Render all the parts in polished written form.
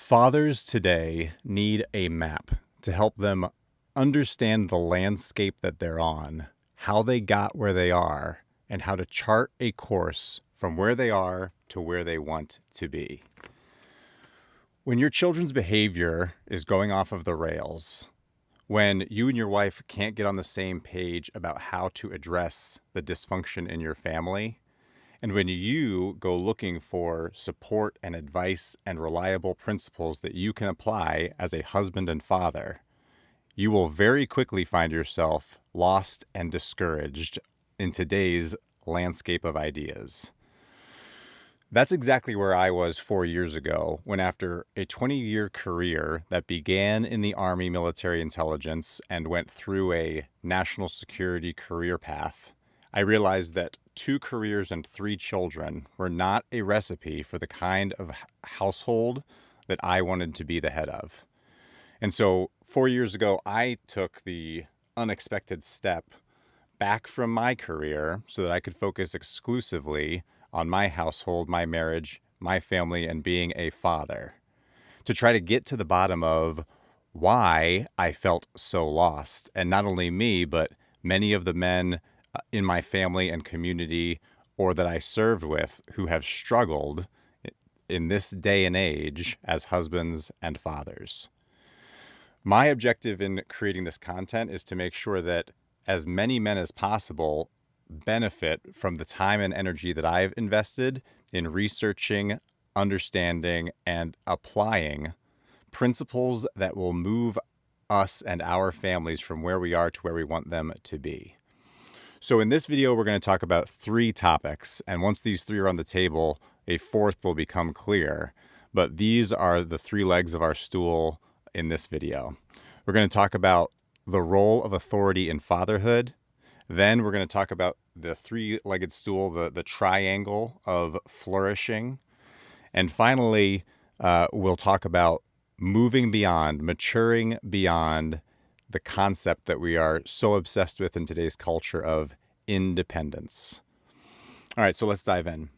Fathers today need a map to help them understand the landscape that they're on, how they got where they are, and how to chart a course from where they are to where they want to be. When your children's behavior is going off of the rails, when you and your wife can't get on the same page about how to address the dysfunction in your family, and when you go looking for support and advice and reliable principles that you can apply as a husband and father, you will very quickly find yourself lost and discouraged in today's landscape of ideas. That's exactly where I was 4 years ago when, after a 20-year career that began in the Army military intelligence and went through a national security career path, I realized that 2 careers and 3 children were not a recipe for the kind of household that I wanted to be the head of. And so 4 years ago, I took the unexpected step back from my career so that I could focus exclusively on my household, my marriage, my family, and being a father, to try to get to the bottom of why I felt so lost. And not only me, but many of the men in my family and community, or that I served with, who have struggled in this day and age as husbands and fathers. My objective in creating this content is to make sure that as many men as possible benefit from the time and energy that I've invested in researching, understanding, and applying principles that will move us and our families from where we are to where we want them to be. So in this video, we're going to talk about 3 topics, and once these 3 are on the table, a 4th will become clear. But these are the 3 legs of our stool in this video. We're going to talk about the role of authority in fatherhood. Then we're going to talk about the 3-legged stool, the triangle of flourishing. And finally, we'll talk about moving beyond, maturing beyond the concept that we are so obsessed with in today's culture of independence. All right, so let's dive in.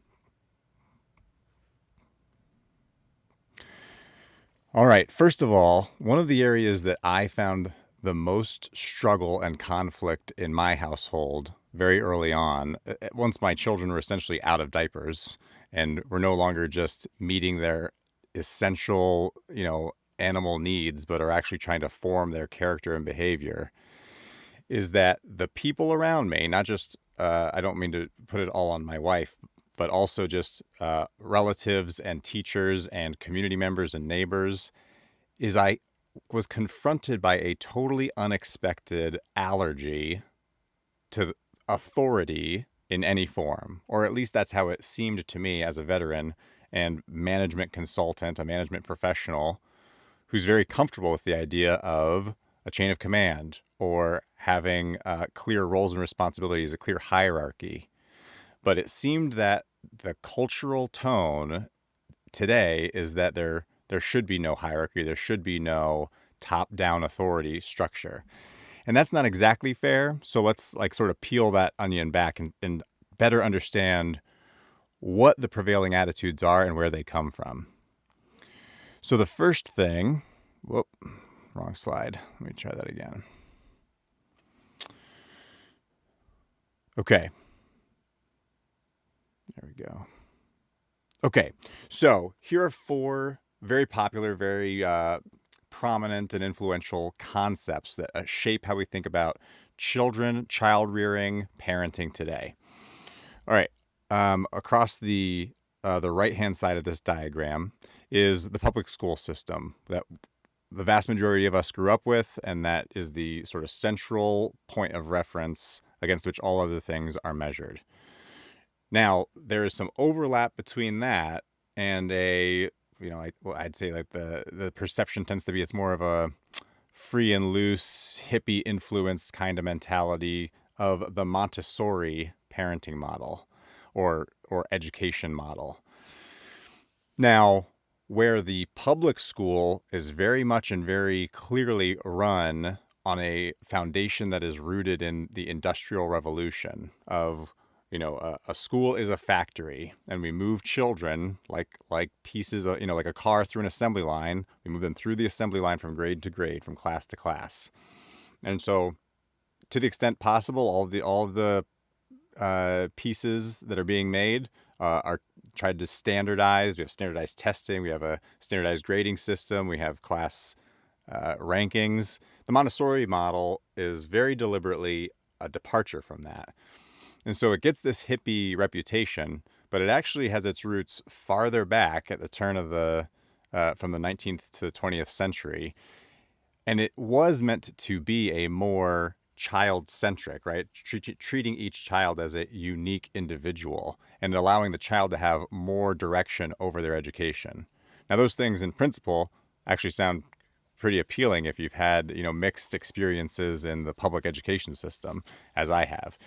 All right, first of all, one of the areas that I found the most struggle and conflict in my household very early on, once my children were essentially out of diapers and were no longer just meeting their essential, animal needs, but are actually trying to form their character and behavior, is that the people around me, not just, I don't mean to put it all on my wife, but also just relatives and teachers and community members and neighbors, is I was confronted by a totally unexpected allergy to authority in any form, or at least that's how it seemed to me as a veteran and management consultant, a management professional who's very comfortable with the idea of a chain of command or having clear roles and responsibilities, a clear hierarchy. But it seemed that the cultural tone today is that there should be no hierarchy, there should be no top-down authority structure. And that's not exactly fair, so let's sort of peel that onion back and better understand what the prevailing attitudes are and where they come from. So the first thing, wrong slide. Let me try that again. Okay. There we go. Okay, so here are 4 very popular, very prominent and influential concepts that shape how we think about children, child rearing, parenting today. All right, across the right-hand side of this diagram is the public school system that the vast majority of us grew up with, and that is the sort of central point of reference against which all other things are measured. Now, there is some overlap between that and I'd say the perception tends to be it's more of a free and loose, hippie influenced kind of mentality of the Montessori parenting model or education model. Now, where the public school is very much and very clearly run on a foundation that is rooted in the Industrial Revolution of a school is a factory, and we move children like pieces of, like a car through an assembly line. We move them through the assembly line from grade to grade, from class to class. And so, to the extent possible, all the pieces that are being made are tried to standardize. We have standardized testing. We have a standardized grading system. We have class rankings. The Montessori model is very deliberately a departure from that. And so it gets this hippie reputation, but it actually has its roots farther back at the turn of from the 19th to the 20th century. And it was meant to be a more child-centric, right? Treating each child as a unique individual and allowing the child to have more direction over their education. Now, those things in principle actually sound pretty appealing if you've had, mixed experiences in the public education system, as I have.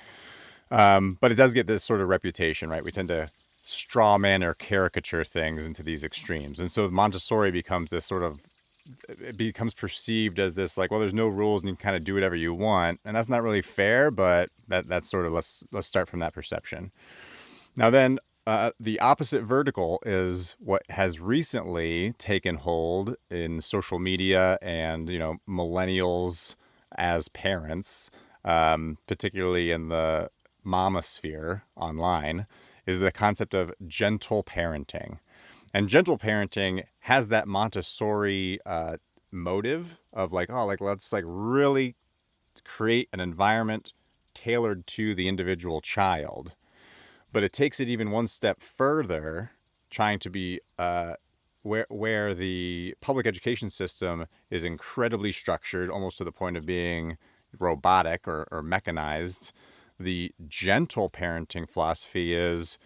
But it does get this sort of reputation, right? We tend to straw man or caricature things into these extremes. And so Montessori becomes this sort of, it becomes perceived as this like, well, there's no rules and you can kind of do whatever you want. And that's not really fair, but that's sort of, let's start from that perception. Now then, the opposite vertical is what has recently taken hold in social media and, millennials as parents, particularly in the mamasphere online, is the concept of gentle parenting. And gentle parenting has that Montessori motive of let's really create an environment tailored to the individual child. But it takes it even one step further, trying to be where the public education system is incredibly structured, almost to the point of being robotic or mechanized. The gentle parenting philosophy is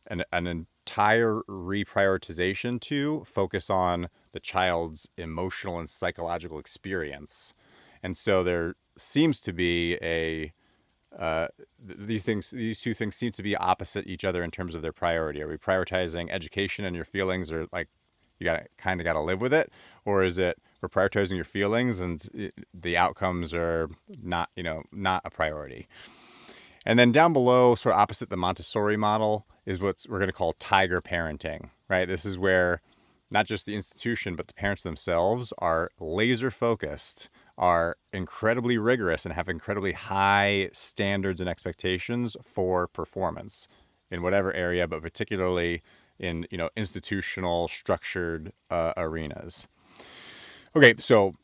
an entire reprioritization to focus on the child's emotional and psychological experience. And so there seems to be these two things seem to be opposite each other in terms of their priority. Are we prioritizing education and your feelings are like, you got to live with it? Or is it we're prioritizing your feelings and the outcomes are not a priority? And then down below, sort of opposite the Montessori model, is what we're going to call tiger parenting, right? This is where not just the institution, but the parents themselves are laser focused, are incredibly rigorous, and have incredibly high standards and expectations for performance in whatever area, but particularly in institutional structured arenas. Okay, so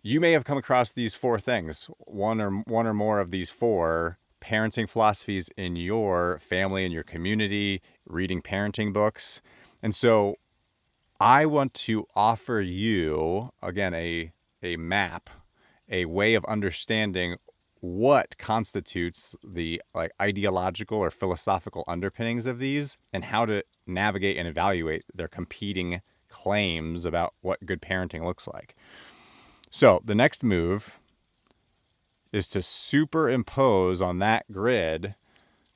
you may have come across these four things, one or more of these four parenting philosophies in your family and your community, reading parenting books. And so I want to offer you, again, a map, a way of understanding what constitutes the ideological or philosophical underpinnings of these and how to navigate and evaluate their competing claims about what good parenting looks like. So the next move is to superimpose on that grid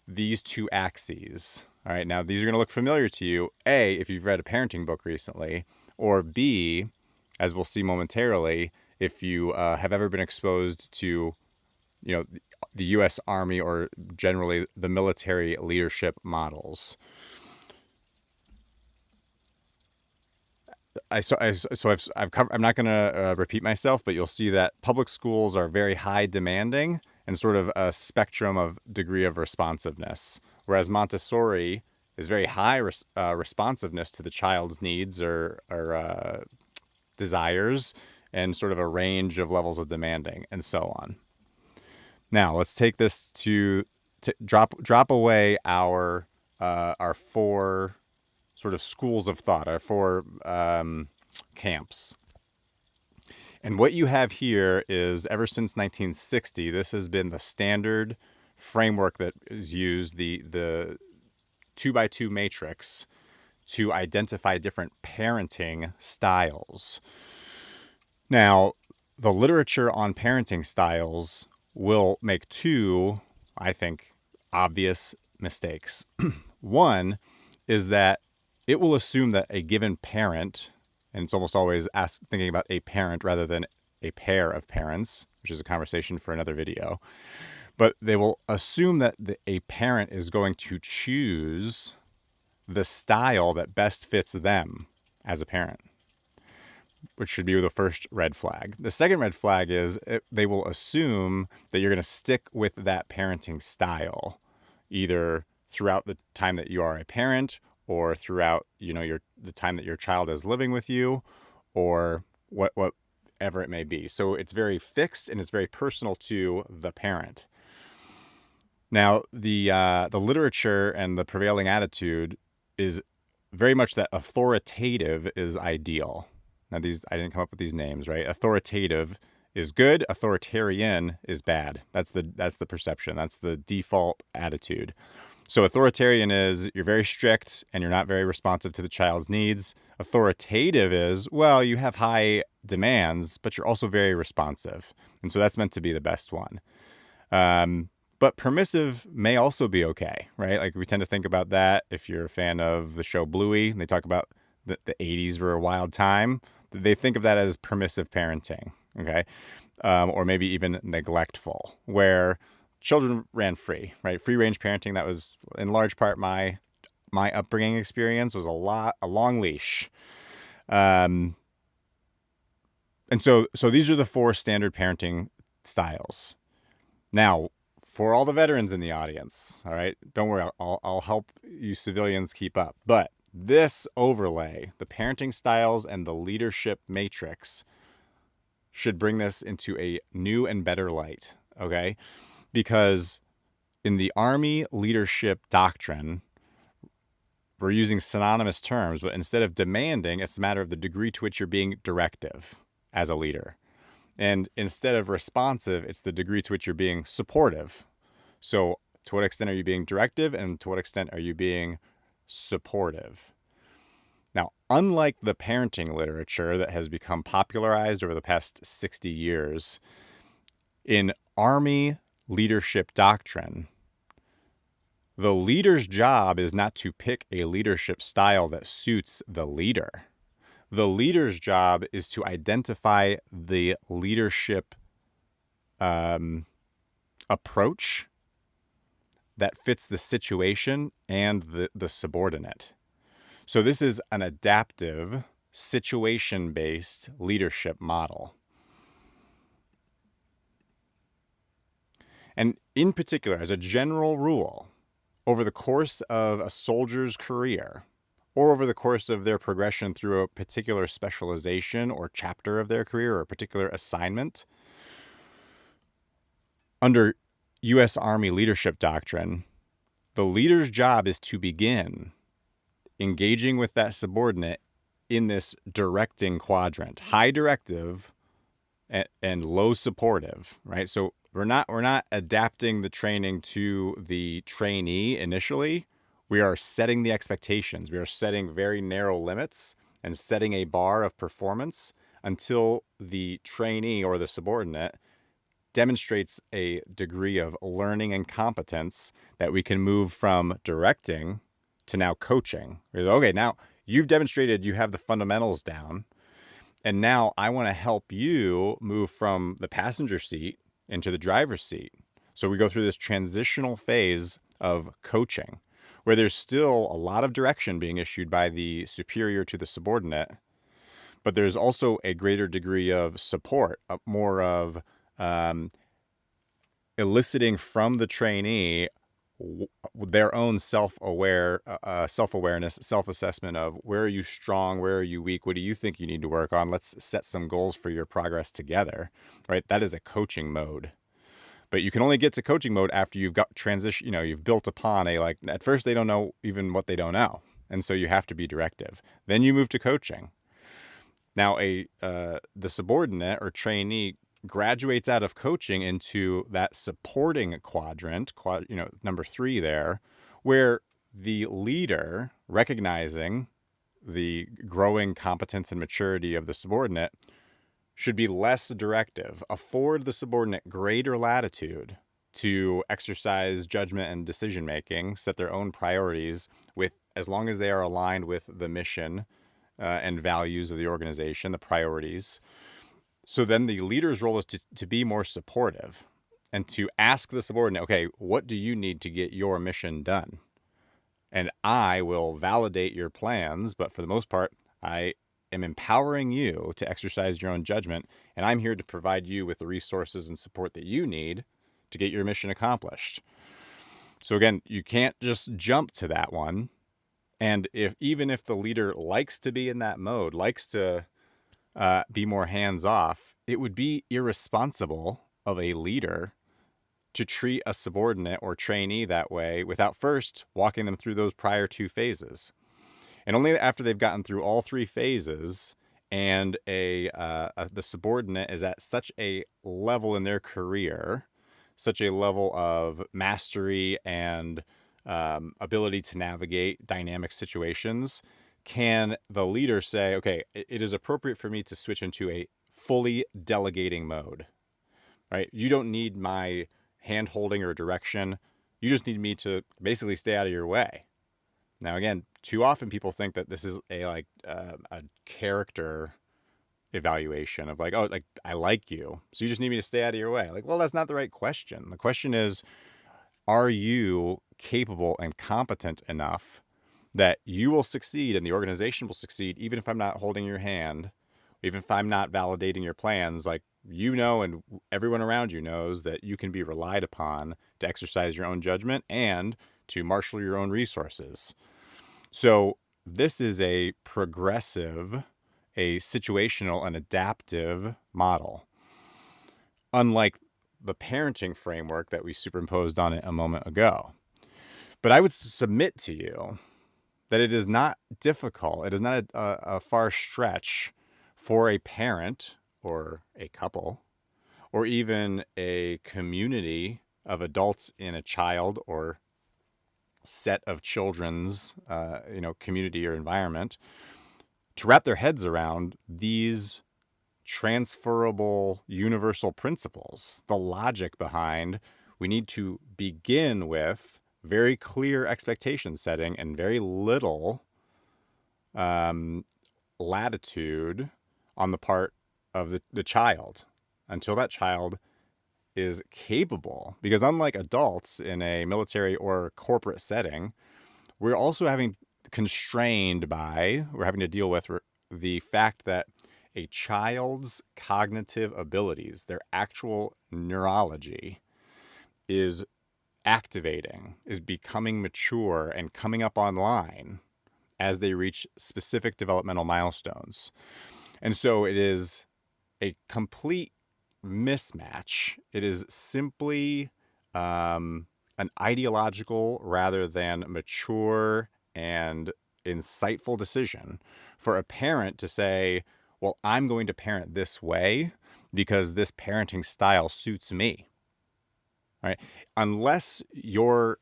these two axes. All right, now these are going to look familiar to you, A, if you've read a parenting book recently, or B, as we'll see momentarily, if you have ever been exposed to, the U.S. Army or generally the military leadership models. I've covered. I'm not going to repeat myself, but you'll see that public schools are very high demanding and sort of a spectrum of degree of responsiveness, whereas Montessori is very high responsiveness to the child's needs or desires, and sort of a range of levels of demanding, and so on. Now let's take this to drop away our four sort of schools of thought, our four camps. And what you have here is, ever since 1960, this has been the standard framework that is used, the 2x2 matrix, to identify different parenting styles. Now, the literature on parenting styles will make two, I think, obvious mistakes. One is that it will assume that a given parent, and it's almost always thinking about a parent rather than a pair of parents, which is a conversation for another video. But they will assume that a parent is going to choose the style that best fits them as a parent, which should be the first red flag. The second red flag is they will assume that you're going to stick with that parenting style, either throughout the time that you are a parent or throughout, the time that your child is living with you, or whatever it may be. So it's very fixed and it's very personal to the parent. Now, the literature and the prevailing attitude is very much that authoritative is ideal. Now, I didn't come up with these names, right? Authoritative is good. Authoritarian is bad. That's the perception. That's the default attitude. So authoritarian is you're very strict and you're not very responsive to the child's needs. Authoritative is, well, you have high demands, but you're also very responsive. And so that's meant to be the best one. But permissive may also be okay, right? Like we tend to think about that. If you're a fan of the show Bluey, and they talk about the 80s were a wild time, they think of that as permissive parenting, okay? Or maybe even neglectful, where children ran free, right? Free range parenting, that was in large part my upbringing experience, was a long leash. And so these are the 4 standard parenting styles. Now, for all the veterans in the audience, all right, don't worry, I'll help you civilians keep up. But this overlay, the parenting styles and the leadership matrix, should bring this into a new and better light, okay? Because in the Army leadership doctrine, we're using synonymous terms, but instead of demanding, it's a matter of the degree to which you're being directive as a leader. And instead of responsive, it's the degree to which you're being supportive. So to what extent are you being directive, and to what extent are you being supportive? Now, unlike the parenting literature that has become popularized over the past 60 years, in Army leadership doctrine, the leader's job is not to pick a leadership style that suits the leader. The leader's job is to identify the leadership approach that fits the situation and the subordinate. So this is an adaptive, situation-based leadership model. And in particular, as a general rule, over the course of a soldier's career, or over the course of their progression through a particular specialization or chapter of their career or a particular assignment, under U.S. Army leadership doctrine, the leader's job is to begin engaging with that subordinate in this directing quadrant, high directive and low supportive, right? So we're not adapting the training to the trainee initially. We are setting the expectations. We are setting very narrow limits and setting a bar of performance until the trainee or the subordinate demonstrates a degree of learning and competence that we can move from directing to now coaching. Okay, now you've demonstrated you have the fundamentals down, and now I want to help you move from the passenger seat into the driver's seat. So we go through this transitional phase of coaching, where there's still a lot of direction being issued by the superior to the subordinate, but there's also a greater degree of support, more of eliciting from the trainee their own self-awareness, self-assessment of where are you strong, where are you weak, what do you think you need to work on? Let's set some goals for your progress together, right? That is a coaching mode. But you can only get to coaching mode after you've got transition, you've built upon at first they don't know even what they don't know. And so you have to be directive. Then you move to coaching. Now the subordinate or trainee graduates out of coaching into that supporting quadrant, number 3 there, where the leader, recognizing the growing competence and maturity of the subordinate, should be less directive, afford the subordinate greater latitude to exercise judgment and decision-making, set their own priorities as long as they are aligned with the mission and values of the organization, the priorities. So then the leader's role is to be more supportive. and to ask the subordinate, okay, what do you need to get your mission done? And I will validate your plans, but for the most part, I am empowering you to exercise your own judgment, and I'm here to provide you with the resources and support that you need to get your mission accomplished. So again, you can't just jump to that one. And even if the leader likes to be in that mode, likes to be more hands-off, it would be irresponsible of a leader to treat a subordinate or trainee that way without first walking them through those prior two phases. And only after they've gotten through all three phases and the subordinate is at such a level in their career, such a level of mastery and ability to navigate dynamic situations, can the leader say, okay, it is appropriate for me to switch into a fully delegating mode, right? You don't need my hand holding or direction. You just need me to basically stay out of your way. Now, again, too often people think that this is a character evaluation of like, oh, like I like you, so you just need me to stay out of your way. Like, well, that's not the right question. The question is, are you capable and competent enough that you will succeed and the organization will succeed, even if I'm not holding your hand, even if I'm not validating your plans? Like, you know, and everyone around you knows that you can be relied upon to exercise your own judgment and to marshal your own resources. So this is a progressive, a situational and adaptive model, unlike the parenting framework that we superimposed on it a moment ago. But I would submit to you that it is not difficult. It is not a far stretch for a parent or a couple or even a community of adults in a child or set of children's community or environment to wrap their heads around these transferable universal principles, the logic behind we need to begin with very clear expectation setting and very little latitude on the part of the child until that child is capable. Because unlike adults in a military or corporate setting, we're also having we're having to deal with the fact that a child's cognitive abilities, their actual neurology, is activating, is becoming mature and coming up online as they reach specific developmental milestones. And so it is a complete mismatch. It is simply an ideological rather than mature and insightful decision for a parent to say, well, I'm going to parent this way because this parenting style suits me, right? Unless you're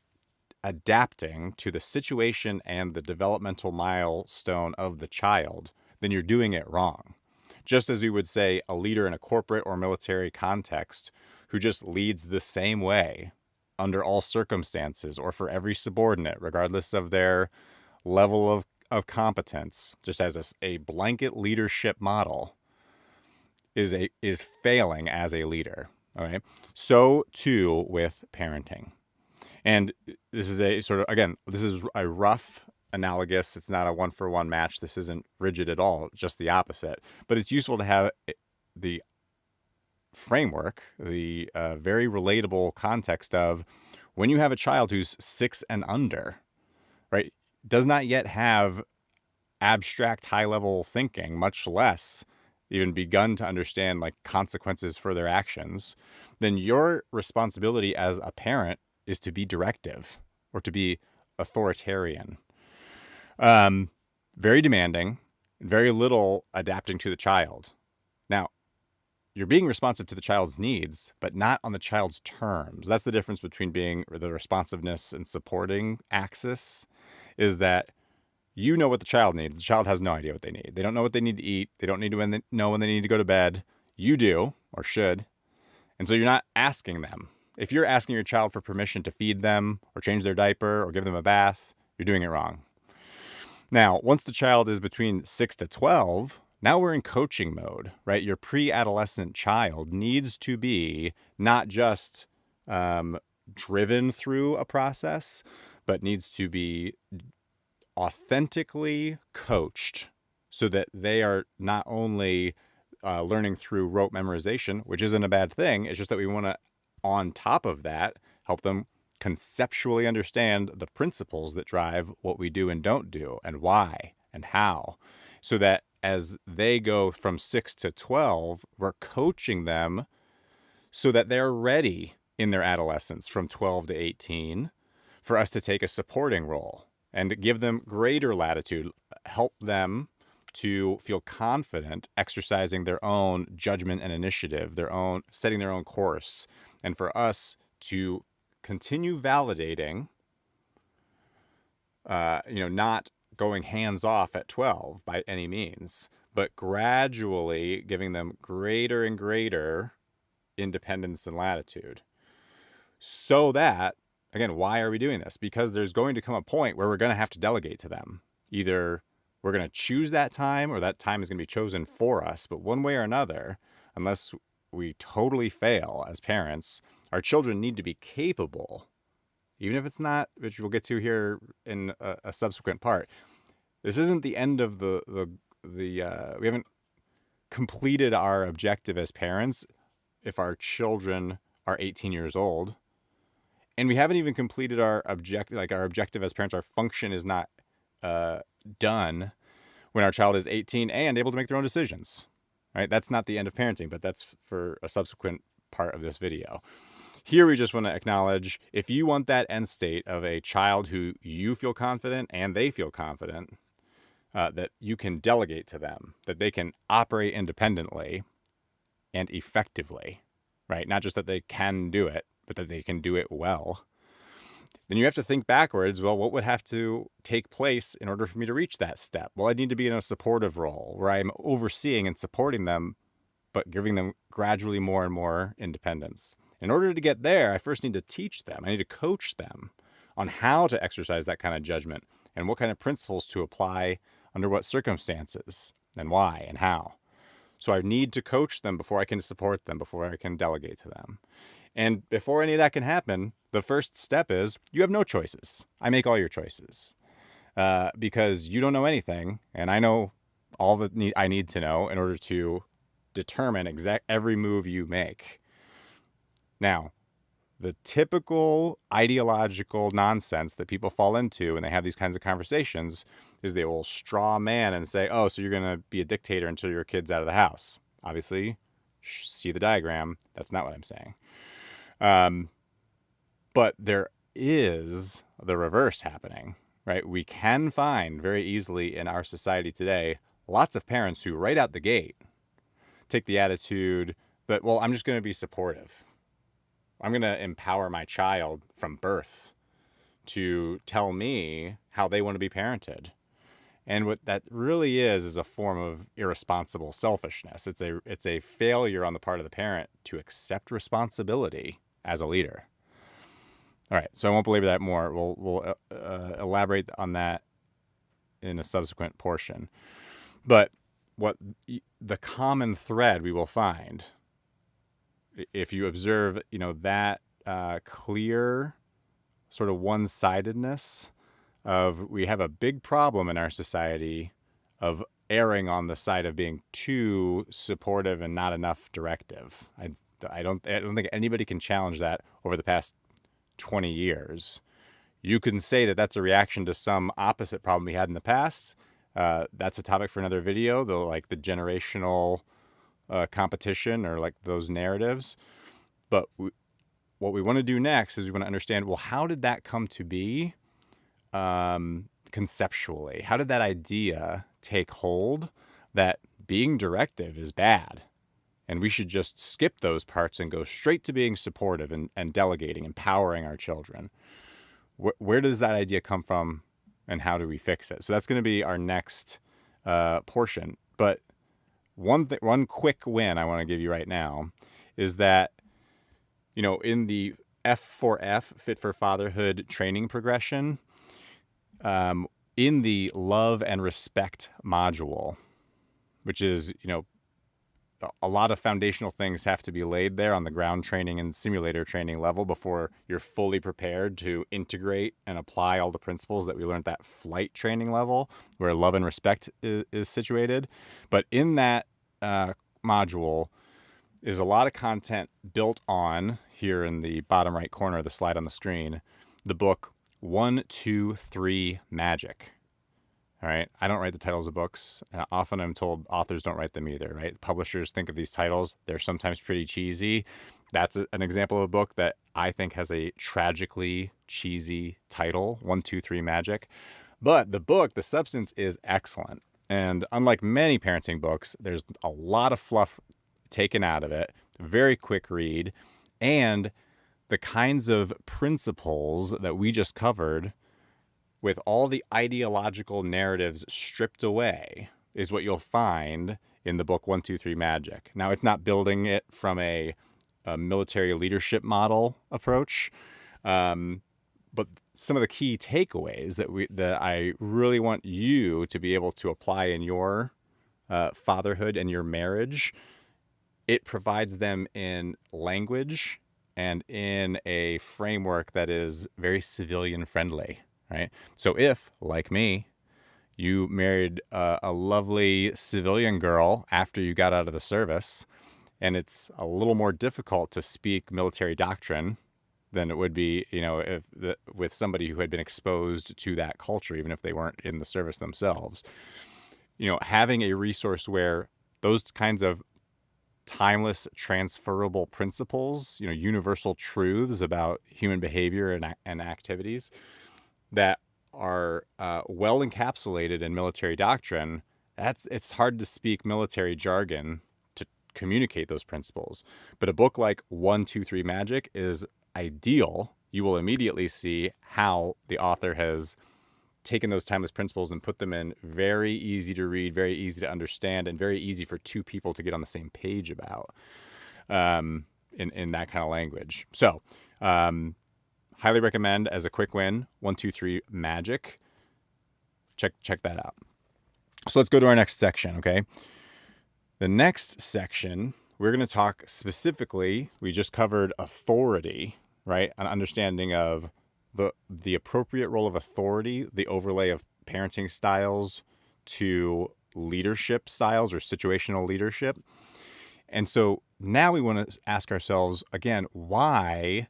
adapting to the situation and the developmental milestone of the child, then you're doing it wrong. Just as we would say a leader in a corporate or military context who just leads the same way under all circumstances or for every subordinate, regardless of their level of competence, just as a blanket leadership model, is failing as a leader. Okay, so too with parenting. And this is this is a rough analogous. It's not a one-for-one match. This isn't rigid at all, just the opposite. But it's useful to have the framework, the very relatable context of when you have a child who's 6 and under, right, does not yet have abstract high-level thinking, much less even begun to understand like consequences for their actions, then your responsibility as a parent is to be directive or to be authoritarian. Very demanding, very little adapting to the child. Now, you're being responsive to the child's needs, but not on the child's terms. That's the difference between being the responsiveness and supporting axis, is that you know what the child needs. The child has no idea what they need. They don't know what they need to eat. They don't know when they need to go to bed. You do, or should. And so you're not asking them. If you're asking your child for permission to feed them or change their diaper or give them a bath, you're doing it wrong. Now, once the child is between 6 to 12, now we're in coaching mode, right? Your pre-adolescent child needs to be not just driven through a process, but needs to be authentically coached so that they are not only learning through rote memorization, which isn't a bad thing. It's just that we want to, on top of that, help them conceptually understand the principles that drive what we do and don't do, and why and how, so that as they go from 6 to 12, we're coaching them so that they're ready in their adolescence from 12 to 18 for us to take a supporting role and give them greater latitude, help them to feel confident exercising their own judgment and initiative, their own setting their own course, and for us to continue validating, not going hands off at 12 by any means, but gradually giving them greater and greater independence and latitude. So that, again, why are we doing this? Because there's going to come a point where we're going to have to delegate to them. Either we're going to choose that time or that time is going to be chosen for us. But one way or another, unless we totally fail as parents, our children need to be capable, even if it's not, which we'll get to here in a subsequent part. This isn't the end of we haven't completed our objective as parents if our children are 18 years old. And we haven't even completed our objective as parents. Our function is not done when our child is 18 and able to make their own decisions, right? That's not the end of parenting, but that's for a subsequent part of this video. Here, we just want to acknowledge, if you want that end state of a child who you feel confident and they feel confident, that you can delegate to them, that they can operate independently and effectively, right? Not just that they can do it, but that they can do it well. Then you have to think backwards. Well, what would have to take place in order for me to reach that step? Well, I need to be in a supportive role where I'm overseeing and supporting them, but giving them gradually more and more independence. In order to get there, I first need to teach them. I need to coach them on how to exercise that kind of judgment and what kind of principles to apply under what circumstances and why and how. So I need to coach them before I can support them, before I can delegate to them. And before any of that can happen, the first step is you have no choices. I make all your choices because you don't know anything, and I know all that I need to know in order to determine every move you make. Now, the typical ideological nonsense that people fall into when they have these kinds of conversations is they will straw man and say, oh, so you're going to be a dictator until your kid's out of the house. Obviously, see the diagram. That's not what I'm saying. But there is the reverse happening, right? We can find very easily in our society today lots of parents who right out the gate take the attitude that, well, I'm just going to be supportive. I'm going to empower my child from birth to tell me how they want to be parented. And what that really is a form of irresponsible selfishness. It's a failure on the part of the parent to accept responsibility as a leader. All right, so I won't belabor that more. We'll elaborate on that in a subsequent portion. But what the common thread we will find, if you observe, that clear sort of one-sidedness of, we have a big problem in our society of erring on the side of being too supportive and not enough directive. I don't think anybody can challenge that over the past 20 years. You can say that that's a reaction to some opposite problem we had in the past. That's a topic for another video, though, like the generational competition or like those narratives. But what we want to do next is we want to understand, well, how did that come to be conceptually? How did that idea take hold that being directive is bad and we should just skip those parts and go straight to being supportive and delegating, empowering our children? Where does that idea come from and how do we fix it? So that's going to be our next portion. But one quick win I want to give you right now is that, in the F4F, Fit for Fatherhood training progression, in the love and respect module, which is, a lot of foundational things have to be laid there on the ground training and simulator training level before you're fully prepared to integrate and apply all the principles that we learned at that flight training level where love and respect is situated. But in that module is a lot of content built on, here in the bottom right corner of the slide on the screen, the book 1, 2, 3 Magic. All right. I don't write the titles of books. Often I'm told authors don't write them either, right? Publishers think of these titles. They're sometimes pretty cheesy. That's an example of a book that I think has a tragically cheesy title, 1, 2, 3 Magic. But the book, the substance is excellent. And unlike many parenting books, there's a lot of fluff taken out of it, very quick read, and the kinds of principles that we just covered with all the ideological narratives stripped away is what you'll find in the book 1, 2, 3 Magic. Now, it's not building it from a military leadership model approach, but some of the key takeaways that I really want you to be able to apply in your fatherhood and your marriage, it provides them in language and in a framework that is very civilian friendly. Right. So if, like me, you married a lovely civilian girl after you got out of the service, and it's a little more difficult to speak military doctrine than it would be, with somebody who had been exposed to that culture, even if they weren't in the service themselves, having a resource where those kinds of timeless, transferable principles, universal truths about human behavior and activities that are well encapsulated in military doctrine, it's hard to speak military jargon to communicate those principles. But a book like 1, 2, 3 Magic is ideal. You will immediately see how the author has taken those timeless principles and put them in very easy to read, very easy to understand, and very easy for two people to get on the same page about in that kind of language. So, highly recommend as a quick win, 1, 2, 3 Magic. Check that out. So let's go to our next section, okay? The next section, we're going to talk specifically, we just covered authority, right? An understanding of the appropriate role of authority, the overlay of parenting styles to leadership styles or situational leadership. And so now we want to ask ourselves, again, why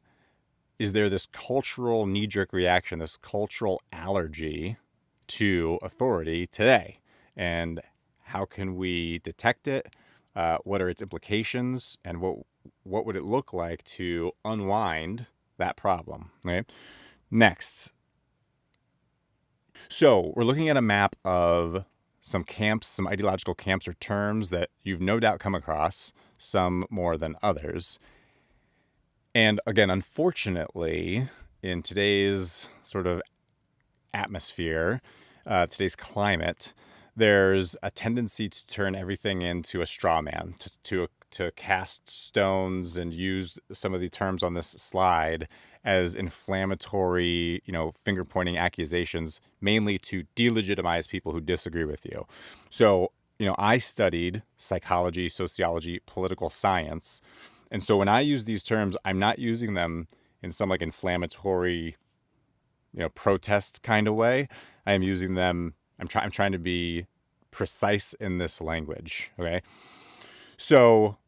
is there this cultural knee-jerk reaction, this cultural allergy to authority today? And how can we detect it? What are its implications? And what would it look like to unwind that problem? Okay. Next. So we're looking at a map of some camps, some ideological camps or terms that you've no doubt come across, some more than others. And again, unfortunately, in today's sort of atmosphere, today's climate, there's a tendency to turn everything into a straw man, to cast stones and use some of the terms on this slide as inflammatory, finger-pointing accusations, mainly to delegitimize people who disagree with you. So, I studied psychology, sociology, political science. And so when I use these terms, I'm not using them in some like inflammatory, protest kind of way. I am using them, I'm trying to be precise in this language, okay? So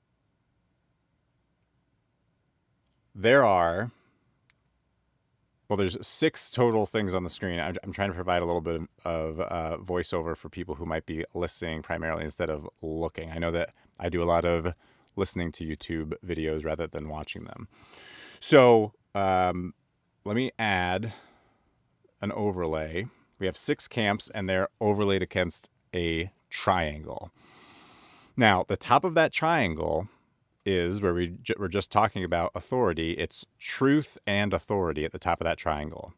there's 6 total things on the screen. I'm trying to provide a little bit of voiceover for people who might be listening primarily instead of looking. I know that I do a lot of listening to YouTube videos rather than watching them. So let me add an overlay. We have 6 camps and they're overlaid against a triangle. Now, the top of that triangle is where we're just talking about authority. It's truth and authority at the top of that triangle.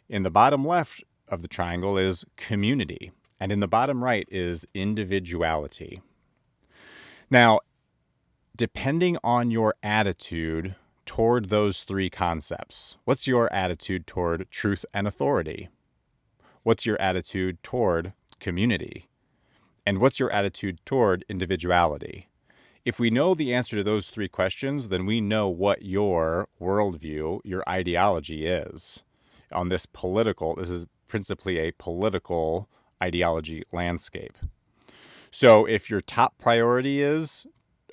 In the bottom left of the triangle is community. And in the bottom right is individuality. Now, depending on your attitude toward those 3 concepts, what's your attitude toward truth and authority? What's your attitude toward community? And what's your attitude toward individuality? If we know the answer to those three questions, then we know what your worldview, your ideology is on this is principally a political ideology landscape. So if your top priority is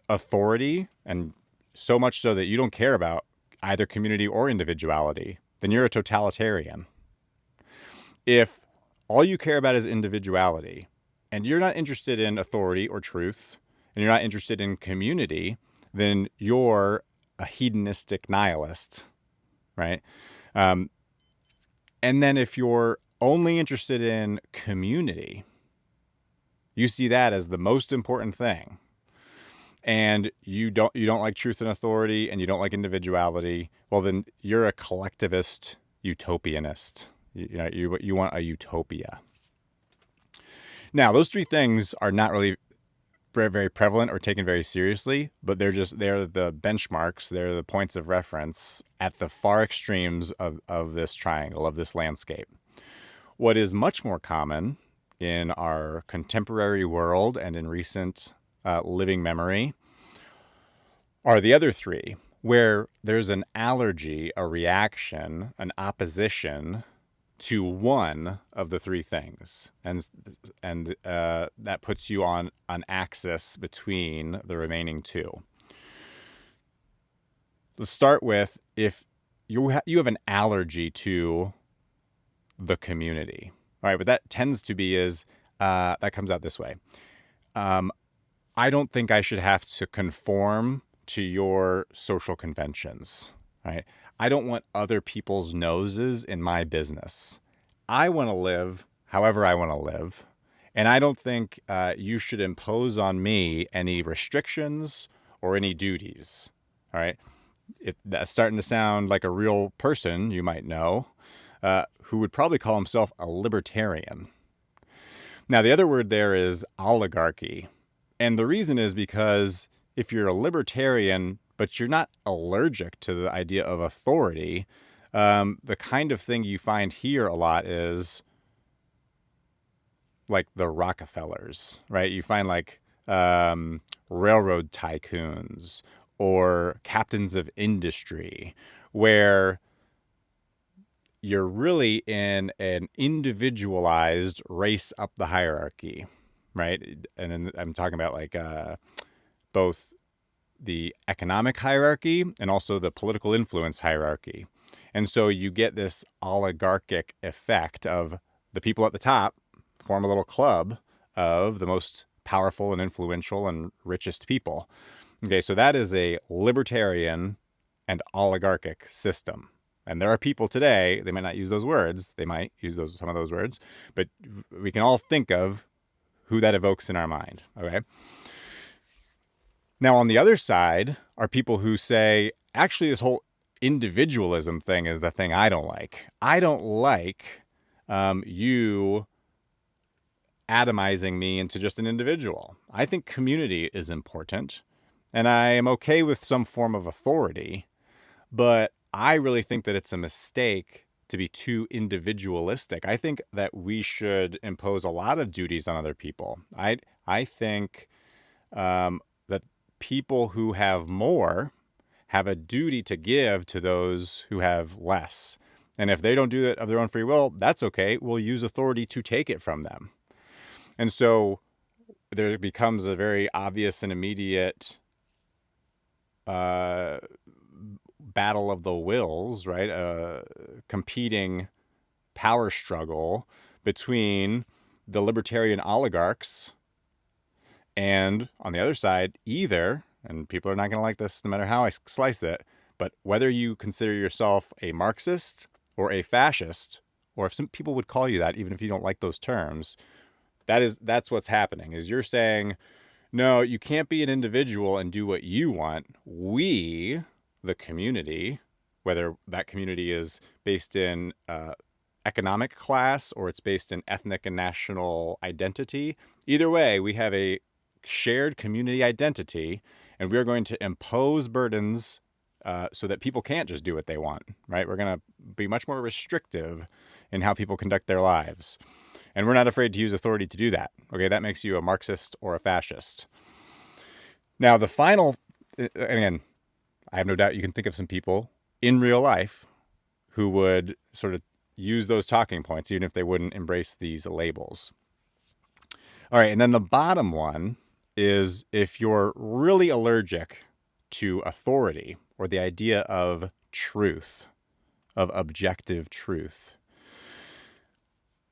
authority, and so much so that you don't care about either community or individuality, then you're a totalitarian. If all you care about is individuality, and you're not interested in authority or truth, and you're not interested in community, then you're a hedonistic nihilist, right? And then if you're only interested in community, you see that as the most important thing, and you don't like truth and authority, and you don't like individuality, well, then you're a collectivist utopianist. You want a utopia. Now, those three things are not really very, very prevalent or taken very seriously, but they're the benchmarks, they're the points of reference at the far extremes of this triangle, of this landscape. What is much more common in our contemporary world and in recent living memory are the other three, where there's an allergy, a reaction, an opposition to one of the three things, and that puts you on an axis between the remaining two. Let's start with, if you have an allergy to the community. All right, what that tends to be is that comes out this way. I don't think I should have to conform to your social conventions, right? I don't want other people's noses in my business. I want to live however I want to live. And I don't think you should impose on me any restrictions or any duties. All right. That's starting to sound like a real person you might know, who would probably call himself a libertarian. Now, the other word there is oligarchy. And the reason is because if you're a libertarian, but you're not allergic to the idea of authority, the kind of thing you find here a lot is like the Rockefellers, right? You find like railroad tycoons or captains of industry, where you're really in an individualized race up the hierarchy, right? And then I'm talking about like both the economic hierarchy and also the political influence hierarchy. And so you get this oligarchic effect of the people at the top form a little club of the most powerful and influential and richest people. Okay, so that is a libertarian and oligarchic system. And there are people today, they might not use those words, they might use some of those words, but we can all think of who that evokes in our mind, okay? Now, on the other side are people who say, actually, this whole individualism thing is the thing I don't like. I don't like you atomizing me into just an individual. I think community is important, and I am okay with some form of authority, but I really think that it's a mistake to be too individualistic. I think that we should impose a lot of duties on other people. I think that people who have more have a duty to give to those who have less. And if they don't do it of their own free will, that's okay. We'll use authority to take it from them. And so there becomes a very obvious and immediate battle of the wills, right? A competing power struggle between the libertarian oligarchs and, on the other side, either, and people are not going to like this no matter how I slice it, but whether you consider yourself a Marxist or a fascist, or if some people would call you that, even if you don't like those terms, that's what's happening, is you're saying, no, you can't be an individual and do what you want. We, the community, whether that community is based in economic class or it's based in ethnic and national identity, either way, we have a shared community identity, and we're going to impose burdens so that people can't just do what they want, right? We're going to be much more restrictive in how people conduct their lives. And we're not afraid to use authority to do that. Okay, that makes you a Marxist or a fascist. Now, the final, again, I have no doubt you can think of some people in real life who would sort of use those talking points, even if they wouldn't embrace these labels. All right, and then the bottom one is if you're really allergic to authority or the idea of truth, of objective truth.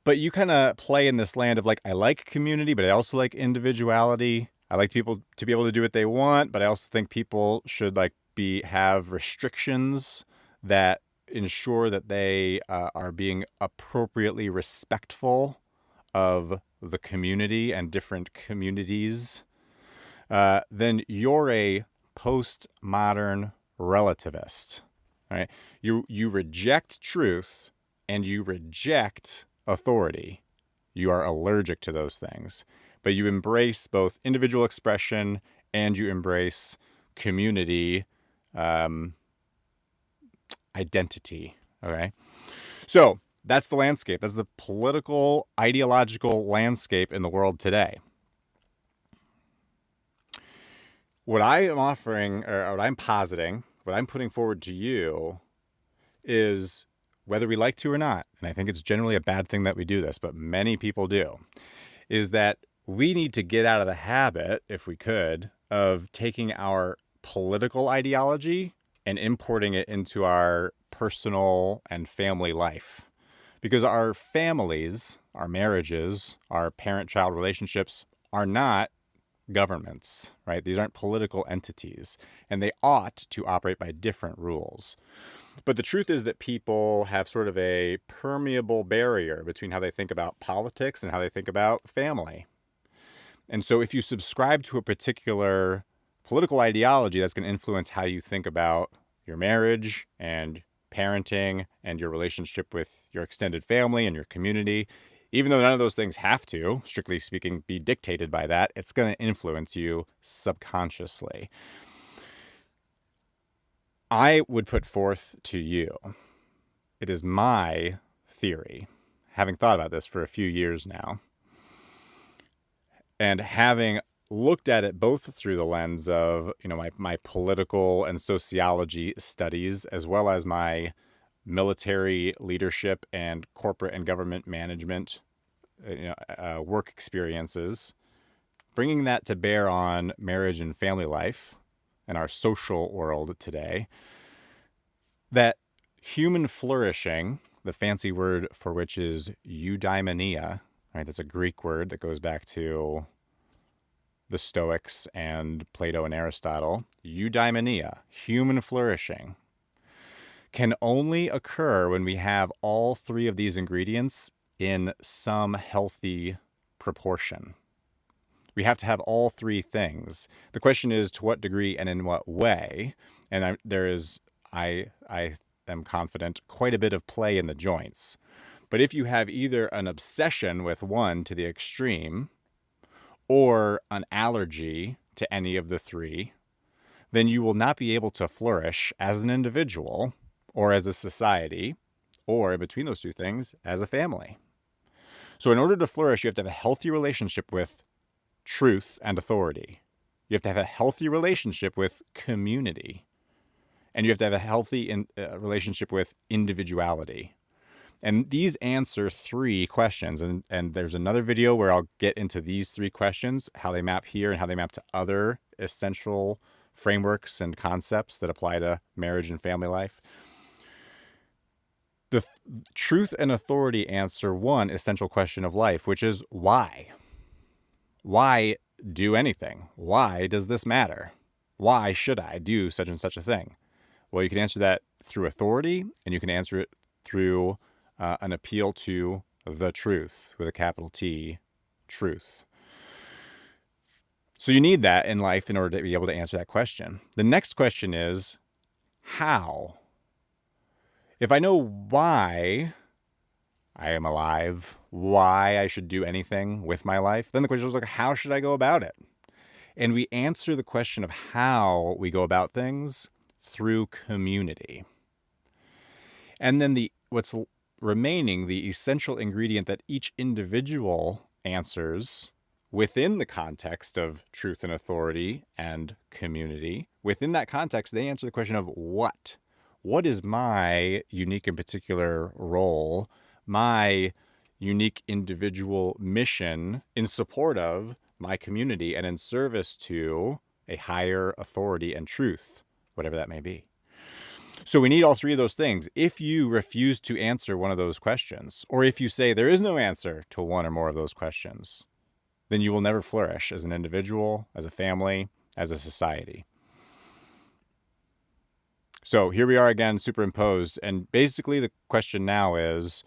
But you kind of play in this land of like, I like community, but I also like individuality. I like people to be able to do what they want, but I also think people should like have restrictions that ensure that they are being appropriately respectful of the community and different communities. Then you're a postmodern relativist. Right? You reject truth and you reject authority. You are allergic to those things, but you embrace both individual expression and you embrace community identity. Okay. So that's the landscape. That's the political, ideological landscape in the world today. What I am offering, or what I'm positing, what I'm putting forward to you is, whether we like to or not, and I think it's generally a bad thing that we do this, but many people do, is that we need to get out of the habit, if we could, of taking our political ideology and importing it into our personal and family life. Because our families, our marriages, our parent-child relationships are not governments, right? These aren't political entities, and they ought to operate by different rules. But the truth is that people have sort of a permeable barrier between how they think about politics and how they think about family. And so if you subscribe to a particular political ideology, that's going to influence how you think about your marriage and parenting and your relationship with your extended family and your community. Even though none of those things have to, strictly speaking, be dictated by that, it's going to influence you subconsciously. I would put forth to you, it is my theory, having thought about this for a few years now, and having looked at it both through the lens of, my political and sociology studies, as well as my military leadership and corporate and government management work experiences, bringing that to bear on marriage and family life and our social world today, that human flourishing, the fancy word for which is eudaimonia, right? That's a Greek word that goes back to the Stoics and Plato and Aristotle. Eudaimonia, human flourishing, can only occur when we have all three of these ingredients in some healthy proportion. We have to have all three things. The question is, to what degree and in what way? And I am confident, quite a bit of play in the joints. But if you have either an obsession with one to the extreme or an allergy to any of the three, then you will not be able to flourish as an individual or as a society, or in between those two things, as a family. So in order to flourish, you have to have a healthy relationship with truth and authority. You have to have a healthy relationship with community. And you have to have a healthy relationship with individuality. And these answer three questions. And there's another video where I'll get into these three questions, how they map here and how they map to other essential frameworks and concepts that apply to marriage and family life. The truth and authority answer one essential question of life, which is why? Why do anything? Why does this matter? Why should I do such and such a thing? Well, you can answer that through authority, and you can answer it through an appeal to the truth, with a capital T, truth. So you need that in life in order to be able to answer that question. The next question is, how? If I know why I am alive, why I should do anything with my life, then the question is like, how should I go about it? And we answer the question of how we go about things through community. And then what's remaining, the essential ingredient that each individual answers within the context of truth and authority and community, within that context, they answer the question of what? What is my unique and particular role, my unique individual mission in support of my community and in service to a higher authority and truth, whatever that may be. So we need all three of those things. If you refuse to answer one of those questions, or if you say there is no answer to one or more of those questions, then you will never flourish as an individual, as a family, as a society. So here we are again, superimposed. And basically the question now is,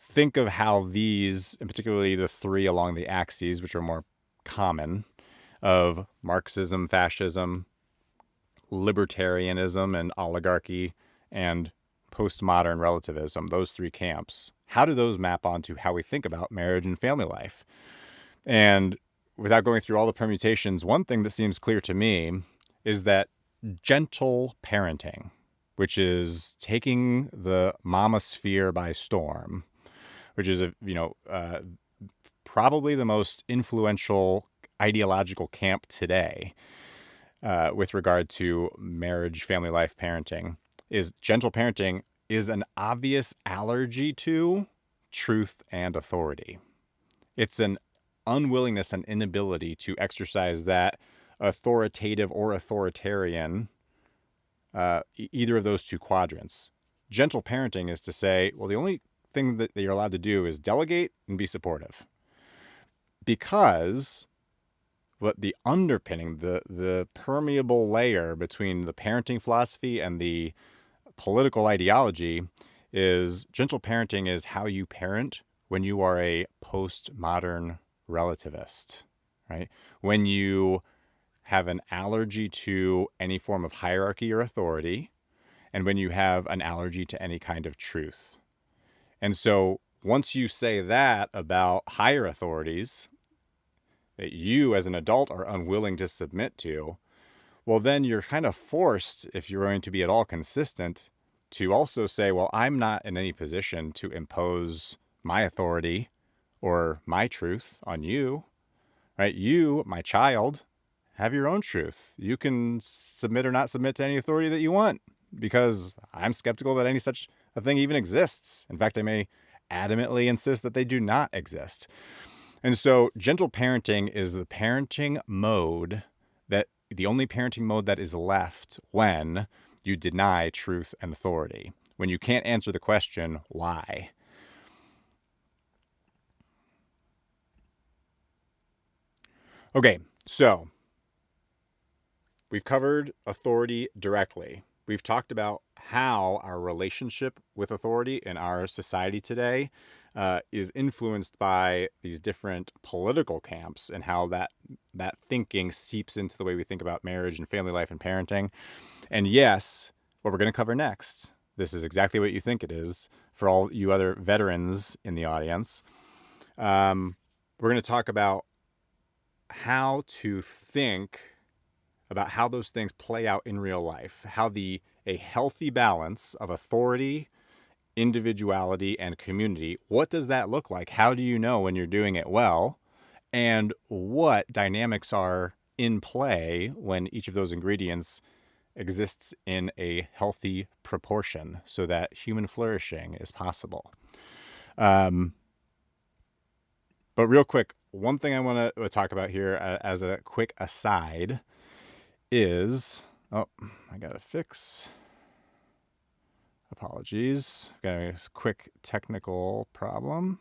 think of how these, and particularly the three along the axes, which are more common, of Marxism, fascism, libertarianism and oligarchy, and postmodern relativism, those three camps, how do those map onto how we think about marriage and family life? And without going through all the permutations, one thing that seems clear to me is that gentle parenting, which is taking the mama sphere by storm, which is probably the most influential ideological camp today with regard to marriage, family life, parenting, is gentle parenting is an obvious allergy to truth and authority. It's an unwillingness and inability to exercise that authoritative or authoritarian, either of those two quadrants. Gentle parenting is to say, well, the only thing that you're allowed to do is delegate and be supportive. Because what the underpinning, the permeable layer between the parenting philosophy and the political ideology is gentle parenting is how you parent when you are a postmodern relativist, right? When you have an allergy to any form of hierarchy or authority, and when you have an allergy to any kind of truth. And so once you say that about higher authorities that you as an adult are unwilling to submit to, well, then you're kind of forced, if you're going to be at all consistent, to also say, well, I'm not in any position to impose my authority or my truth on you, right? You, my child, have your own truth. You can submit or not submit to any authority that you want, because I'm skeptical that any such a thing even exists. In fact, I may adamantly insist that they do not exist. And so gentle parenting is the parenting mode the only parenting mode that is left when you deny truth and authority, when you can't answer the question, why? Okay, so we've covered authority directly. We've talked about how our relationship with authority in our society today is influenced by these different political camps and how that thinking seeps into the way we think about marriage and family life and parenting. And yes, what we're going to cover next, this is exactly what you think it is for all you other veterans in the audience. We're going to talk about how to think about how those things play out in real life, how a healthy balance of authority, individuality, and community, what does that look like? How do you know when you're doing it well? And what dynamics are in play when each of those ingredients exists in a healthy proportion so that human flourishing is possible? But real quick, one thing I want to talk about here as a quick aside is, I got to fix. Apologies. Got a quick technical problem.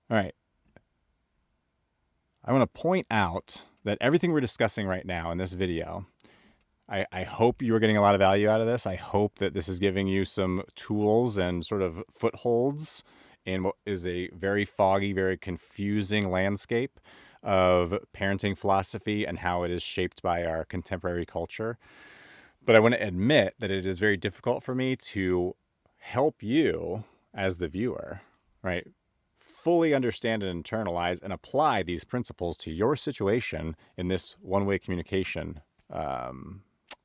All right. I want to point out that everything we're discussing right now in this video, I hope you are getting a lot of value out of this. I hope that this is giving you some tools and sort of footholds in what is a very foggy, very confusing landscape of parenting philosophy and how it is shaped by our contemporary culture. But I want to admit that it is very difficult for me to help you as the viewer, right, fully understand and internalize and apply these principles to your situation in this one-way communication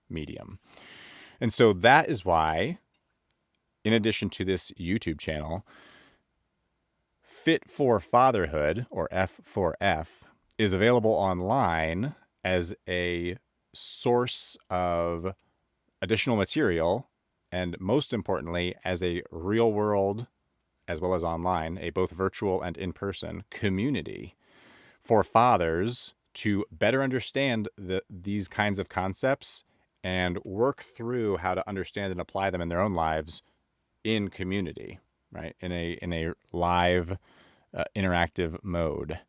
medium. And so that is why, in addition to this YouTube channel, Fit for Fatherhood, or F4F, is available online as a source of additional material, and most importantly, as a real world, as well as online, a both virtual and in-person community for fathers to better understand these kinds of concepts and work through how to understand and apply them in their own lives in community, right? In a live, interactive mode.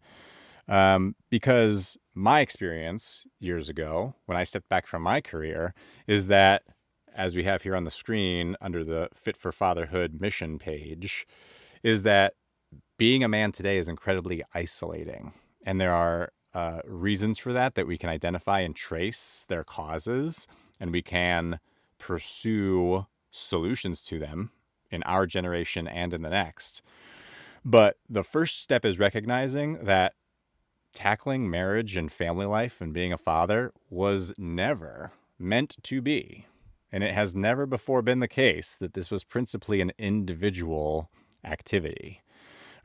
Because my experience years ago, when I stepped back from my career, is that, as we have here on the screen under the Fit for Fatherhood mission page, is that being a man today is incredibly isolating. And there are reasons for that we can identify and trace their causes, and we can pursue solutions to them in our generation and in the next. But the first step is recognizing that tackling marriage and family life and being a father was never meant to be. And it has never before been the case that this was principally an individual activity.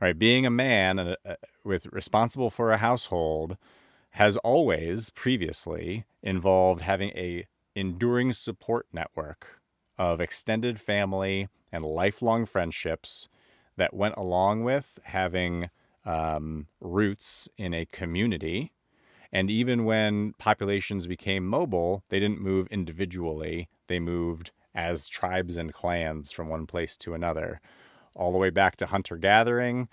All right, being a man with responsible for a household has always previously involved having a enduring support network of extended family and lifelong friendships that went along with having roots in a community. And even when populations became mobile, they didn't move individually. They moved as tribes and clans from one place to another, all the way back to hunter-gathering,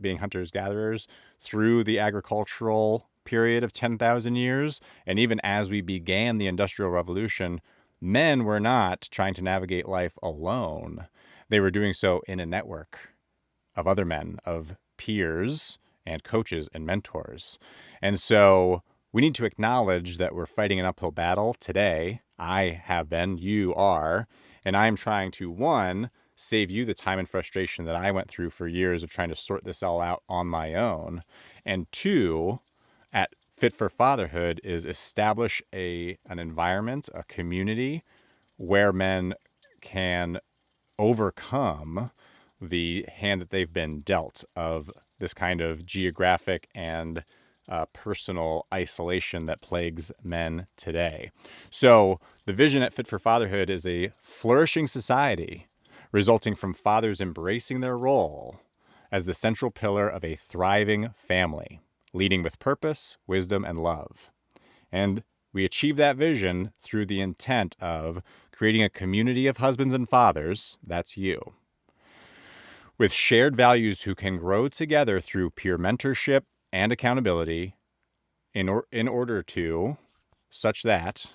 being hunters-gatherers, through the agricultural period of 10,000 years. And even as we began the Industrial Revolution, men were not trying to navigate life alone. They were doing so in a network of other men, of peers and coaches and mentors. And so we need to acknowledge that we're fighting an uphill battle today. I have been, you are, and I'm trying to, one, save you the time and frustration that I went through for years of trying to sort this all out on my own. And two, at Fit for Fatherhood, is establish an environment, a community where men can overcome the hand that they've been dealt of this kind of geographic and personal isolation that plagues men today. So the vision at Fit for Fatherhood is a flourishing society resulting from fathers embracing their role as the central pillar of a thriving family, leading with purpose, wisdom, and love. And we achieve that vision through the intent of creating a community of husbands and fathers, that's you, with shared values who can grow together through peer mentorship and accountability in order to, such that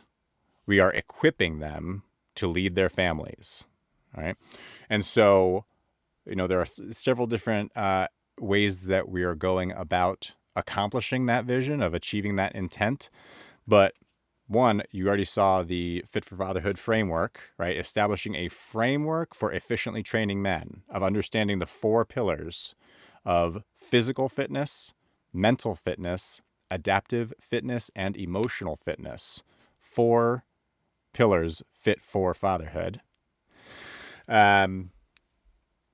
we are equipping them to lead their families. All right. And so, there are several different ways that we are going about accomplishing that vision, of achieving that intent. But one, you already saw the Fit for Fatherhood framework, right? Establishing a framework for efficiently training men, of understanding the 4 pillars of physical fitness, mental fitness, adaptive fitness, and emotional fitness. 4 pillars fit for fatherhood.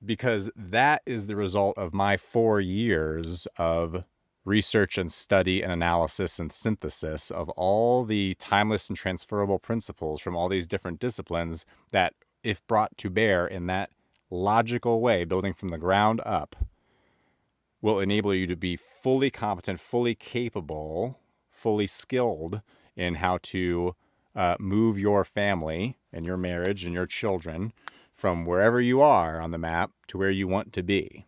Because that is the result of my 4 years of research and study and analysis and synthesis of all the timeless and transferable principles from all these different disciplines that, if brought to bear in that logical way, building from the ground up, will enable you to be fully competent, fully capable, fully skilled in how to move your family and your marriage and your children from wherever you are on the map to where you want to be.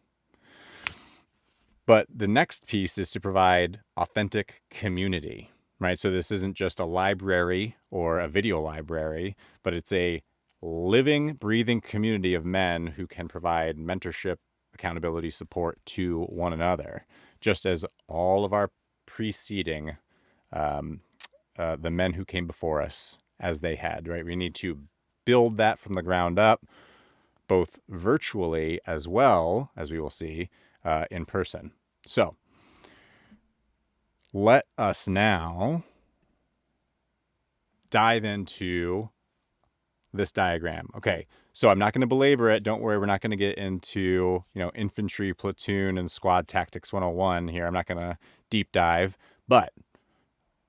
But the next piece is to provide authentic community, right? So this isn't just a library or a video library, but it's a living, breathing community of men who can provide mentorship, accountability, support to one another, just as all of our preceding, the men who came before us, as they had, right? We need to build that from the ground up, both virtually as well as we will see in person. So let us now dive into this diagram. Okay, so I'm not going to belabor it. Don't worry, we're not going to get into, infantry, platoon, and squad tactics 101 here. I'm not going to deep dive. But,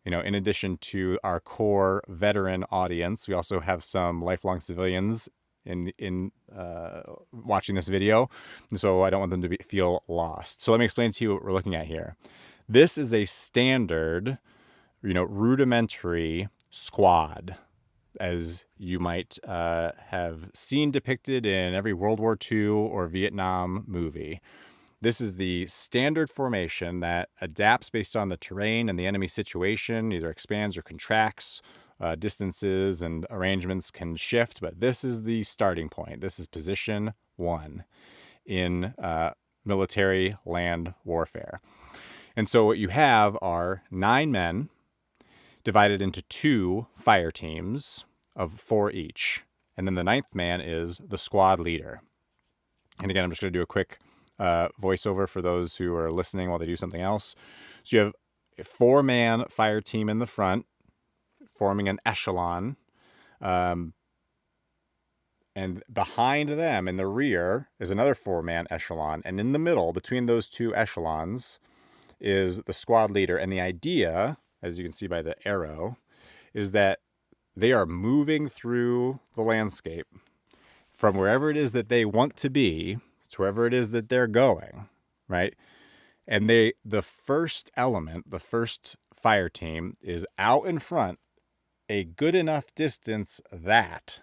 in addition to our core veteran audience, we also have some lifelong civilians in watching this video. And so I don't want them to feel lost. So let me explain to you what we're looking at here. This is a standard, rudimentary squad, as you might have seen depicted in every World War II or Vietnam movie. This is the standard formation that adapts based on the terrain and the enemy situation, either expands or contracts. Distances and arrangements can shift, but this is the starting point. This is position 1 in military land warfare. And so what you have are 9 men divided into 2 fire teams of 4 each. And then the 9th man is the squad leader. And again, I'm just going to do a quick voiceover for those who are listening while they do something else. So you have a 4-man fire team in the front, forming an echelon. And behind them in the rear is another 4-man echelon. And in the middle, between those 2 echelons, is the squad leader. And the idea, as you can see by the arrow, is that they are moving through the landscape from wherever it is that they want to be to wherever it is that they're going, right? And the first element, the first fire team, is out in front a good enough distance that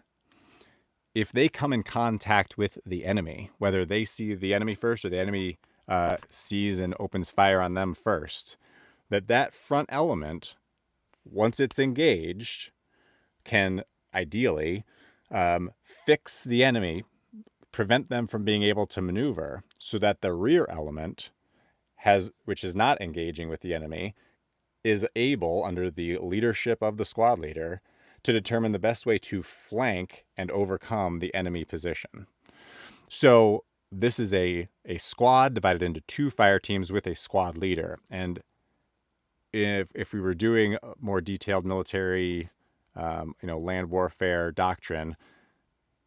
if they come in contact with the enemy, whether they see the enemy first or the enemy sees and opens fire on them first, that front element, once it's engaged, can ideally fix the enemy, prevent them from being able to maneuver, so that the rear element, which is not engaging with the enemy, is able, under the leadership of the squad leader, to determine the best way to flank and overcome the enemy position. So this is a squad divided into 2 fire teams with a squad leader. And if we were doing more detailed military, land warfare doctrine,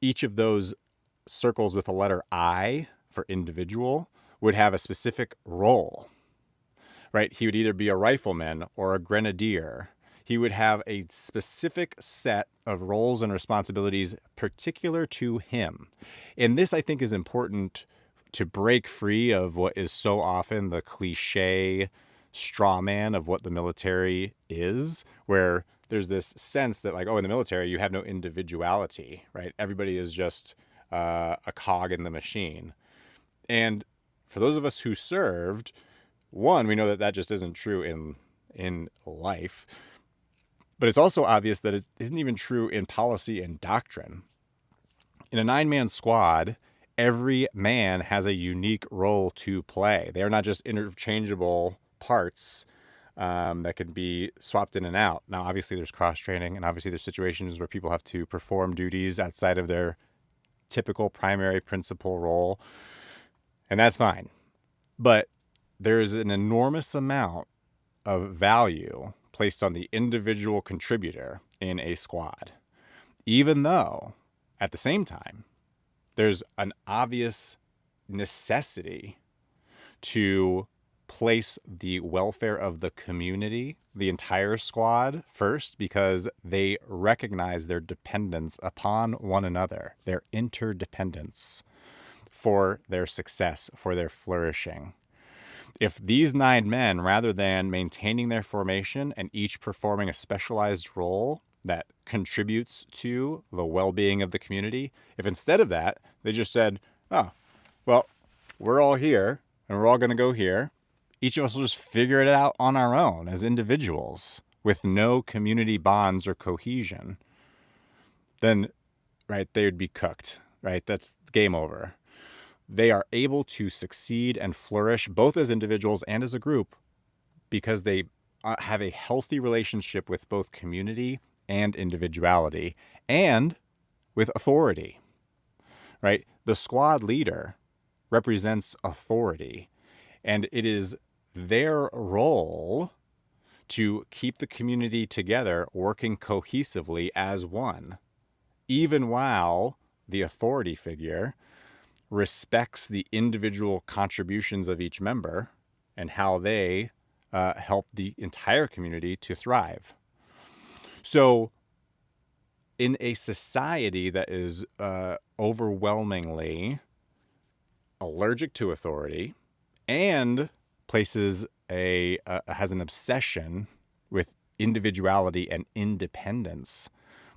each of those circles with a letter I for individual would have a specific role, right? He would either be a rifleman or a grenadier. He would have a specific set of roles and responsibilities particular to him. And this, I think, is important to break free of what is so often the cliche straw man of what the military is, where there's this sense that, like, oh, in the military, you have no individuality, right? Everybody is just a cog in the machine. And for those of us who served, one, we know that just isn't true in life. But it's also obvious that it isn't even true in policy and doctrine. In a 9-man squad, every man has a unique role to play. They are not just interchangeable parts that can be swapped in and out. Now, obviously, there's cross-training, and obviously there's situations where people have to perform duties outside of their typical primary principal role, and that's fine. But there is an enormous amount of value placed on the individual contributor in a squad, even though at the same time there's an obvious necessity to place the welfare of the community, the entire squad, first, because they recognize their dependence upon one another, their interdependence for their success, for their flourishing. If these 9 men, rather than maintaining their formation and each performing a specialized role that contributes to the well-being of the community, if instead of that, they just said, oh, well, we're all here and we're all going to go here, each of us will just figure it out on our own as individuals with no community bonds or cohesion, then, right, they would be cooked, right? That's game over. They are able to succeed and flourish both as individuals and as a group because they have a healthy relationship with both community and individuality and with authority, right? The squad leader represents authority, and it is their role to keep the community together, working cohesively as one, even while the authority figure respects the individual contributions of each member and how they help the entire community to thrive. So in a society that is overwhelmingly allergic to authority and places has an obsession with individuality and independence,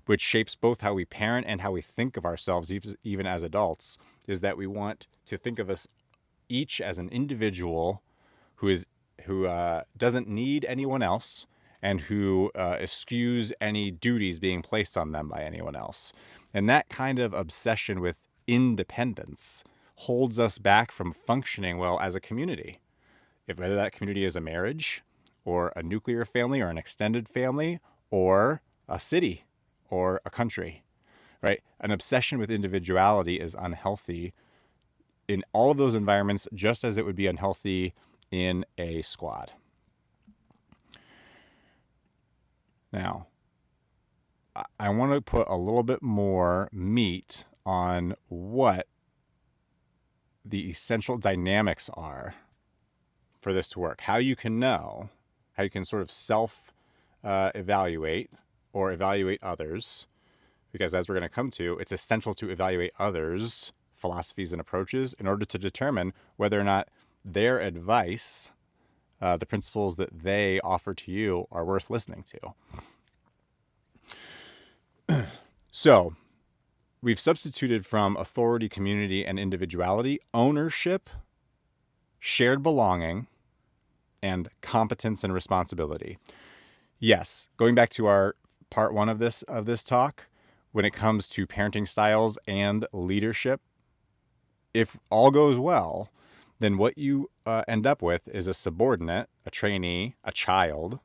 which shapes both how we parent and how we think of ourselves, even as adults, is that we want to think of us each as an individual who doesn't need anyone else and who eschews any duties being placed on them by anyone else. And that kind of obsession with independence holds us back from functioning well as a community. Whether that community is a marriage or a nuclear family or an extended family or a city or a country, right? An obsession with individuality is unhealthy in all of those environments, just as it would be unhealthy in a squad. Now, I want to put a little bit more meat on what the essential dynamics are for this to work. How you can know, how you can sort of self-evaluate or evaluate others, because as we're going to come to, it's essential to evaluate others' philosophies and approaches in order to determine whether or not their advice, the principles that they offer to you, are worth listening to. So we've substituted from authority, community, and individuality, ownership, shared belonging, and competence and responsibility. Yes, going back to our part one of this talk, when it comes to parenting styles and leadership, if all goes well, then what you end up with is a subordinate, a trainee, a child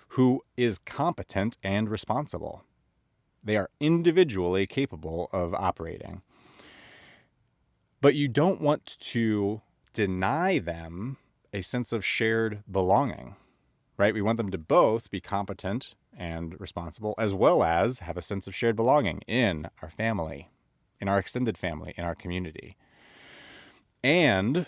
who is competent and responsible. They are individually capable of operating. But you don't want to deny them a sense of shared belonging, right? We want them to both be competent and responsible, as well as have a sense of shared belonging in our family, in our extended family, in our community. And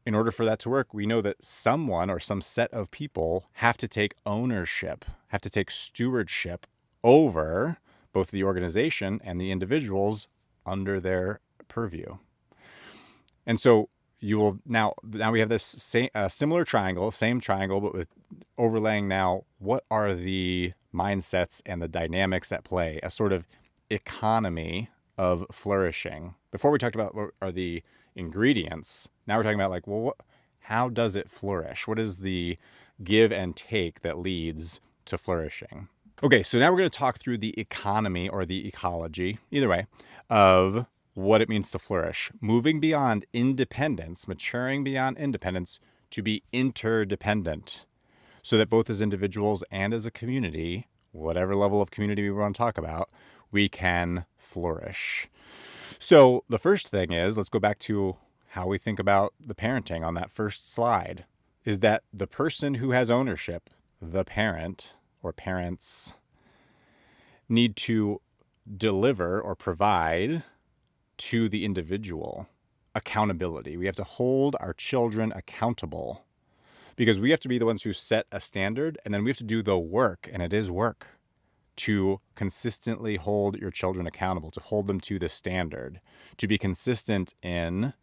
in order for that to work, we know that someone or some set of people have to take ownership, have to take stewardship over both the organization and the individuals under their purview. And so you will now we have this similar triangle, same triangle, but with overlaying now what are the mindsets and the dynamics at play, a sort of economy of flourishing. Before we talked about what are the ingredients, now we're talking about how does it flourish? What is the give and take that leads to flourishing? Okay, so now we're going to talk through the economy or the ecology, either way, of what it means to flourish. Moving beyond independence, maturing beyond independence to be interdependent, so that both as individuals and as a community, whatever level of community we want to talk about, we can flourish. So the first thing is, let's go back to how we think about the parenting on that first slide, is that the person who has ownership, the parent or parents, need to deliver or provide to the individual accountability. We have to hold our children accountable because we have to be the ones who set a standard, and then we have to do the work, and it is work, to consistently hold your children accountable, to hold them to the standard, to be consistent in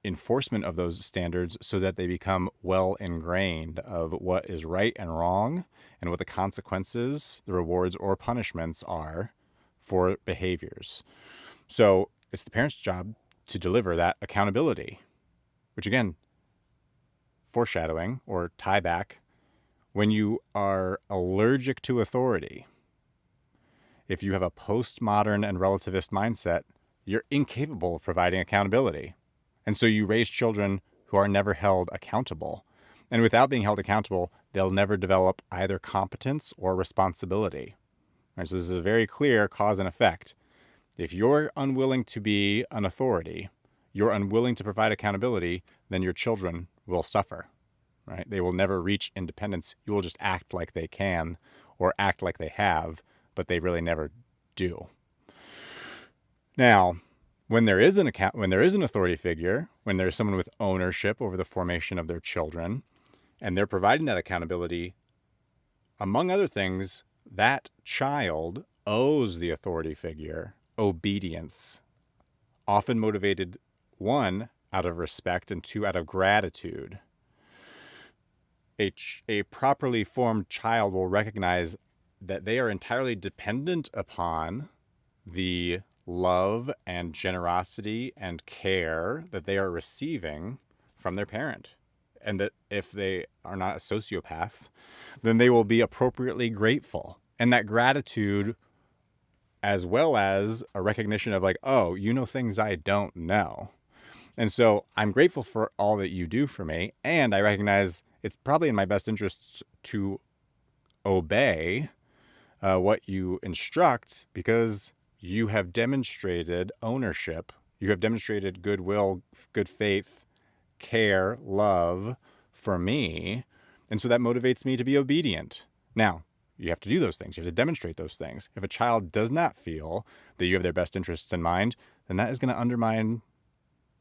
enforcement of those standards so that they become well ingrained of what is right and wrong and what the consequences, the rewards or punishments are for behaviors. So it's the parent's job to deliver that accountability, which again, foreshadowing or tie back, when you are allergic to authority, if you have a postmodern and relativist mindset, you're incapable of providing accountability. And so you raise children who are never held accountable. And without being held accountable, they'll never develop either competence or responsibility. Right, so this is a very clear cause and effect. If you're unwilling to be an authority, you're unwilling to provide accountability, then your children will suffer. Right? They will never reach independence. You will just act like they can or act like they have, but they really never do. Now, when there is an authority figure, when there's someone with ownership over the formation of their children, and they're providing that accountability, among other things, that child owes the authority figure obedience, often motivated, one, out of respect, and two, out of gratitude. A properly formed child will recognize that they are entirely dependent upon the love and generosity and care that they are receiving from their parent. And that if they are not a sociopath, then they will be appropriately grateful. And that gratitude, as well as a recognition of like, oh, you know things I don't know. And so I'm grateful for all that you do for me. And I recognize it's probably in my best interests to obey what you instruct, because you have demonstrated ownership. You have demonstrated goodwill, good faith, care, love for me. And so that motivates me to be obedient. Now, you have to do those things. You have to demonstrate those things. If a child does not feel that you have their best interests in mind, then that is going to undermine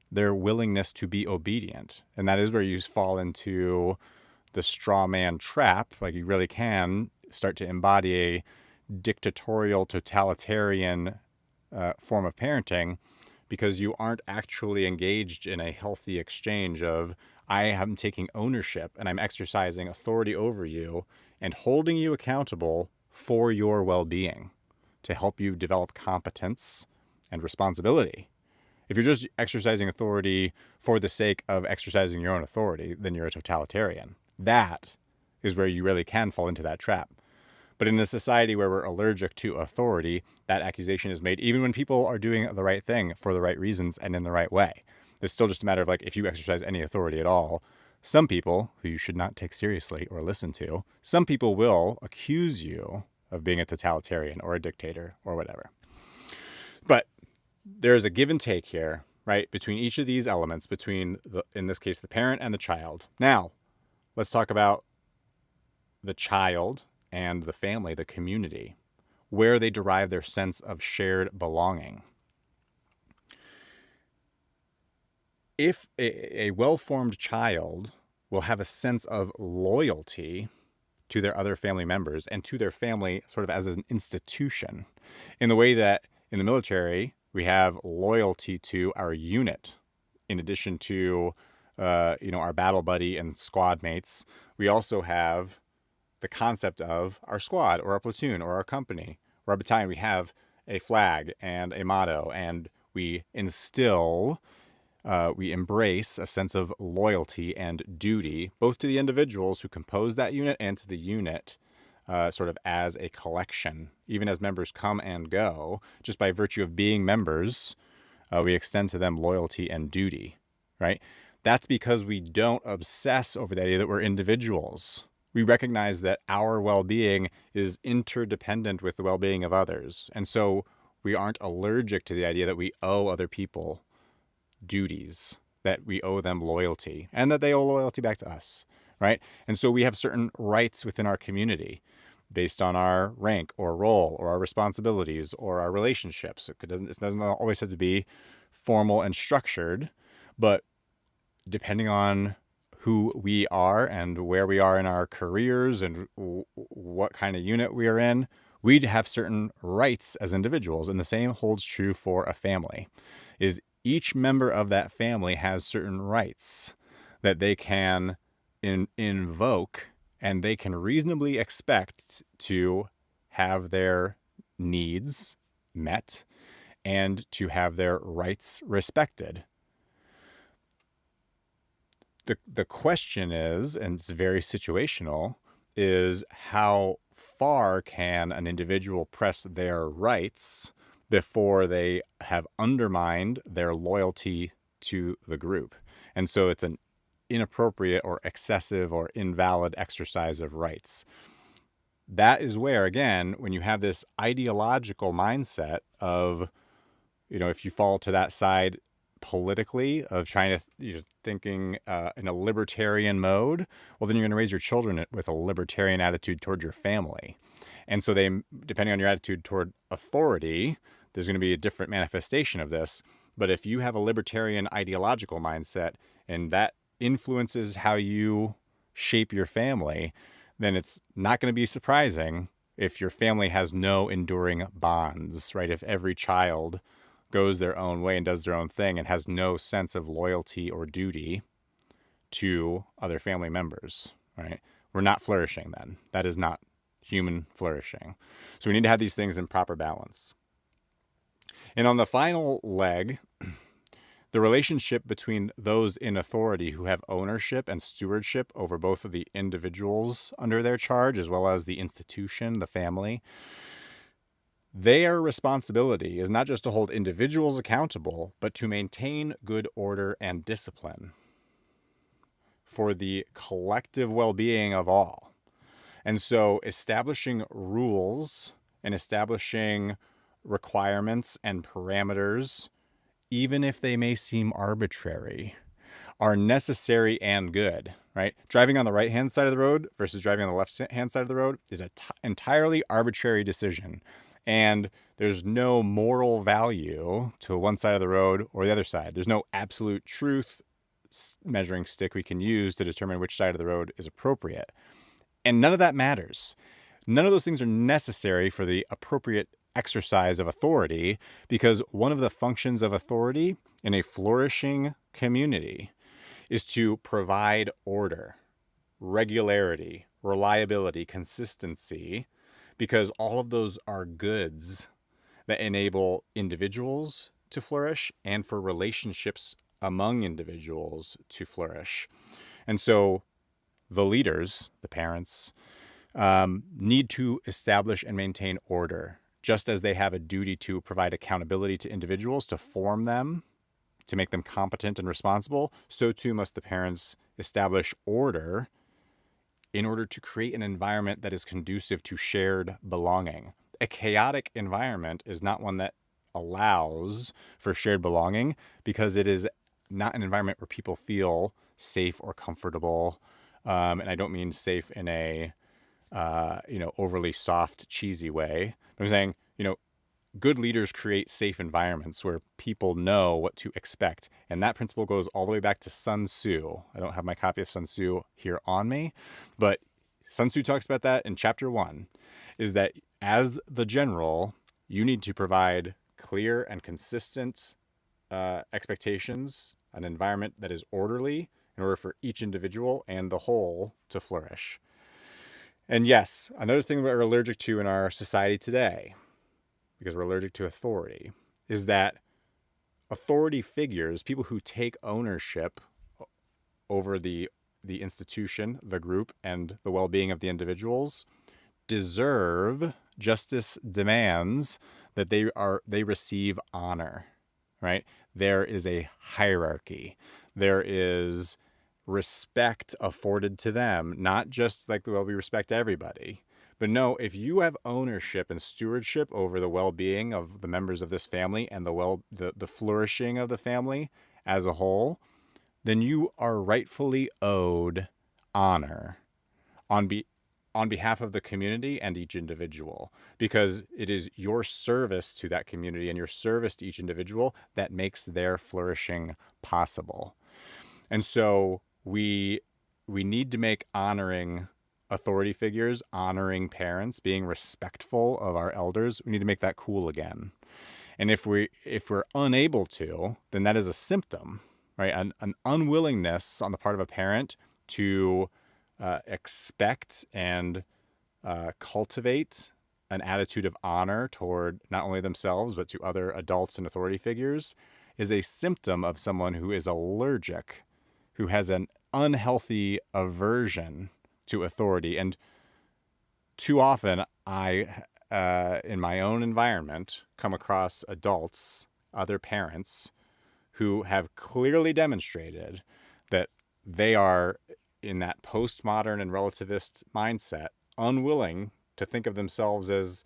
their willingness to be obedient. And that is where you fall into the straw man trap. Like, you really can start to embody a dictatorial, totalitarian form of parenting, because you aren't actually engaged in a healthy exchange of, I am taking ownership and I'm exercising authority over you and holding you accountable for your well-being to help you develop competence and responsibility. If you're just exercising authority for the sake of exercising your own authority, then you're a totalitarian. That is where you really can fall into that trap. But in a society where we're allergic to authority, that accusation is made even when people are doing the right thing for the right reasons and in the right way. It's still just a matter of like, if you exercise any authority at all, some people who you should not take seriously or listen to, some people will accuse you of being a totalitarian or a dictator or whatever. But there's a give and take here, right, between each of these elements, between, in this case, the parent and the child. Now, let's talk about the child and the family, the community, where they derive their sense of shared belonging. If a well-formed child will have a sense of loyalty to their other family members and to their family sort of as an institution, in the way that in the military we have loyalty to our unit, in addition to our battle buddy and squad mates, we also have the concept of our squad or our platoon or our company or our battalion. We have a flag and a motto, and we instill, we embrace a sense of loyalty and duty, both to the individuals who compose that unit and to the unit, sort of as a collection. Even as members come and go, just by virtue of being members, we extend to them loyalty and duty, right? That's because we don't obsess over the idea that we're individuals. We recognize that our well-being is interdependent with the well-being of others. And so we aren't allergic to the idea that we owe other people duties, that we owe them loyalty, and that they owe loyalty back to us, right? And so we have certain rights within our community based on our rank or role or our responsibilities or our relationships. It doesn't always have to be formal and structured, but depending on who we are and where we are in our careers and what kind of unit we are in, we'd have certain rights as individuals. And the same holds true for a family, is each member of that family has certain rights that they can invoke, and they can reasonably expect to have their needs met and to have their rights respected. The question is, and it's very situational, is how far can an individual press their rights before they have undermined their loyalty to the group? And so it's an inappropriate or excessive or invalid exercise of rights. That is where, again, when you have this ideological mindset of, if you fall to that side politically of trying to, thinking in a libertarian mode, well, then you're going to raise your children with a libertarian attitude toward your family. And so they, depending on your attitude toward authority, there's going to be a different manifestation of this. But if you have a libertarian ideological mindset and that influences how you shape your family, then it's not going to be surprising if your family has no enduring bonds, right? If every child goes their own way and does their own thing and has no sense of loyalty or duty to other family members, right? We're not flourishing then. That is not human flourishing. So we need to have these things in proper balance. And on the final leg, the relationship between those in authority who have ownership and stewardship over both of the individuals under their charge, as well as the institution, the family, their responsibility is not just to hold individuals accountable, but to maintain good order and discipline for the collective well-being of all. And so establishing rules and establishing requirements and parameters, even if they may seem arbitrary, are necessary and good, right? Driving on the right-hand side of the road versus driving on the left-hand side of the road is an entirely arbitrary decision. And there's no moral value to one side of the road or the other side. There's no absolute truth measuring stick we can use to determine which side of the road is appropriate. And none of that matters. None of those things are necessary for the appropriate exercise of authority, because one of the functions of authority in a flourishing community is to provide order, regularity, reliability, consistency, because all of those are goods that enable individuals to flourish and for relationships among individuals to flourish. And so the leaders, the parents, need to establish and maintain order, just as they have a duty to provide accountability to individuals, to form them, to make them competent and responsible. So too must the parents establish order in order to create an environment that is conducive to shared belonging. A chaotic environment is not one that allows for shared belonging, because it is not an environment where people feel safe or comfortable. And I don't mean safe in a overly soft, cheesy way. But I'm saying, good leaders create safe environments where people know what to expect. And that principle goes all the way back to Sun Tzu. I don't have my copy of Sun Tzu here on me, but Sun Tzu talks about that in chapter 1, is that as the general, you need to provide clear and consistent expectations, an environment that is orderly in order for each individual and the whole to flourish. And yes, another thing we're allergic to in our society today, because we're allergic to authority, is that authority figures, people who take ownership over the institution, the group, and the well-being of the individuals, justice demands that they receive honor, right? There is a hierarchy. There is respect afforded to them, not just like, well, we respect everybody. But no, if you have ownership and stewardship over the well-being of the members of this family and the flourishing of the family as a whole, then you are rightfully owed honor on behalf of the community and each individual, because it is your service to that community and your service to each individual that makes their flourishing possible. And so we need to make honoring authority figures, honoring parents, being respectful of our elders, we need to make that cool again. And if we're unable to, then that is a symptom, right? An unwillingness on the part of a parent to expect and cultivate an attitude of honor toward not only themselves, but to other adults and authority figures, is a symptom of someone who is allergic, who has an unhealthy aversion to authority. And too often I, in my own environment, come across adults, other parents, who have clearly demonstrated that they are, in that postmodern and relativist mindset, unwilling to think of themselves as,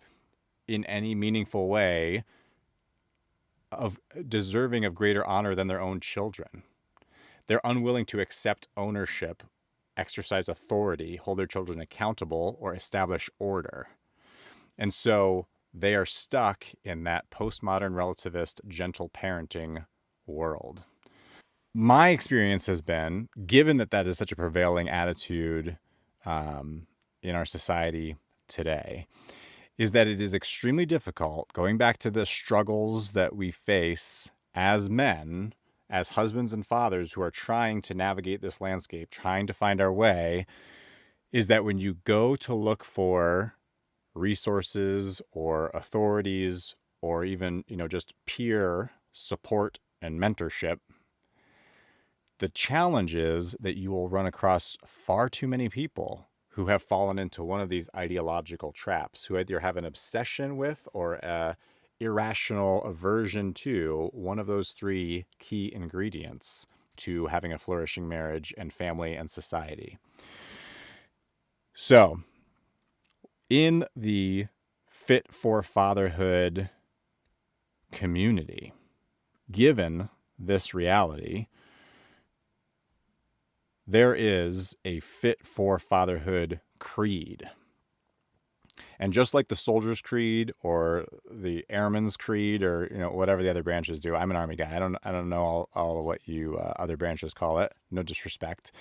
in any meaningful way, of deserving of greater honor than their own children. They're unwilling to accept ownership, exercise authority, hold their children accountable, or establish order. And so they are stuck in that postmodern relativist gentle parenting world. My experience has been, given that that is such a prevailing attitude in our society today, is that it is extremely difficult, going back to the struggles that we face as men, as husbands and fathers who are trying to navigate this landscape, trying to find our way, is that when you go to look for resources or authorities or even, just peer support and mentorship, the challenge is that you will run across far too many people who have fallen into one of these ideological traps, who either have an obsession with or a irrational aversion to one of those three key ingredients to having a flourishing marriage and family and society. So, in the Fit for Fatherhood community, given this reality, there is a Fit for Fatherhood creed. And just like the Soldier's Creed or the Airman's Creed or whatever the other branches do, I'm an Army guy. I don't know all of what you other branches call it. No disrespect.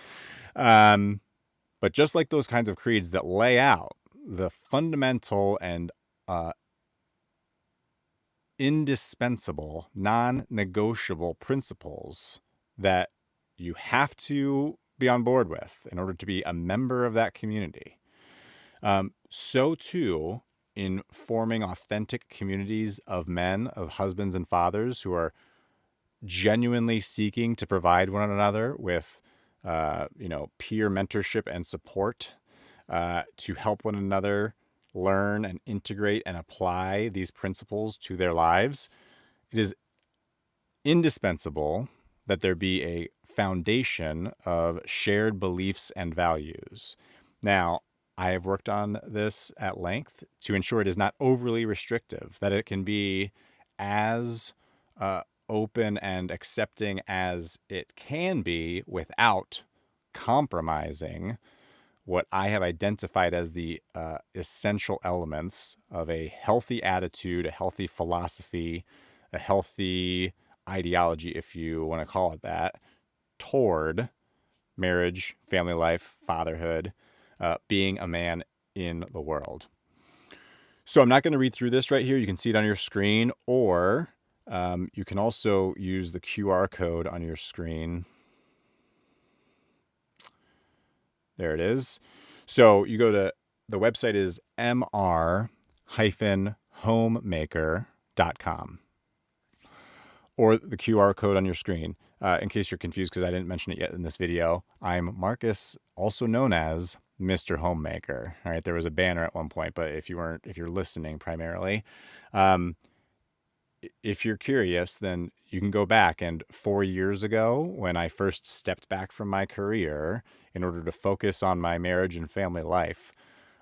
But just like those kinds of creeds that lay out the fundamental and indispensable, non-negotiable principles that you have to be on board with in order to be a member of that community. So too, in forming authentic communities of men, of husbands and fathers who are genuinely seeking to provide one another with, peer mentorship and support, to help one another learn and integrate and apply these principles to their lives. It is indispensable that there be a foundation of shared beliefs and values. Now, I have worked on this at length to ensure it is not overly restrictive, that it can be as open and accepting as it can be without compromising what I have identified as the essential elements of a healthy attitude, a healthy philosophy, a healthy ideology, if you want to call it that, toward marriage, family life, fatherhood, being a man in the world. So I'm not going to read through this right here. You can see it on your screen, or you can also use the QR code on your screen. There it is. So you go to, the website is mr-homemaker.com, or the QR code on your screen. In case you're confused, because I didn't mention it yet in this video, I'm Marcus, also known as Mr. Homemaker. All right, there was a banner at one point, but if you're listening primarily, if you're curious, then you can go back. And 4 years ago, when I first stepped back from my career in order to focus on my marriage and family life,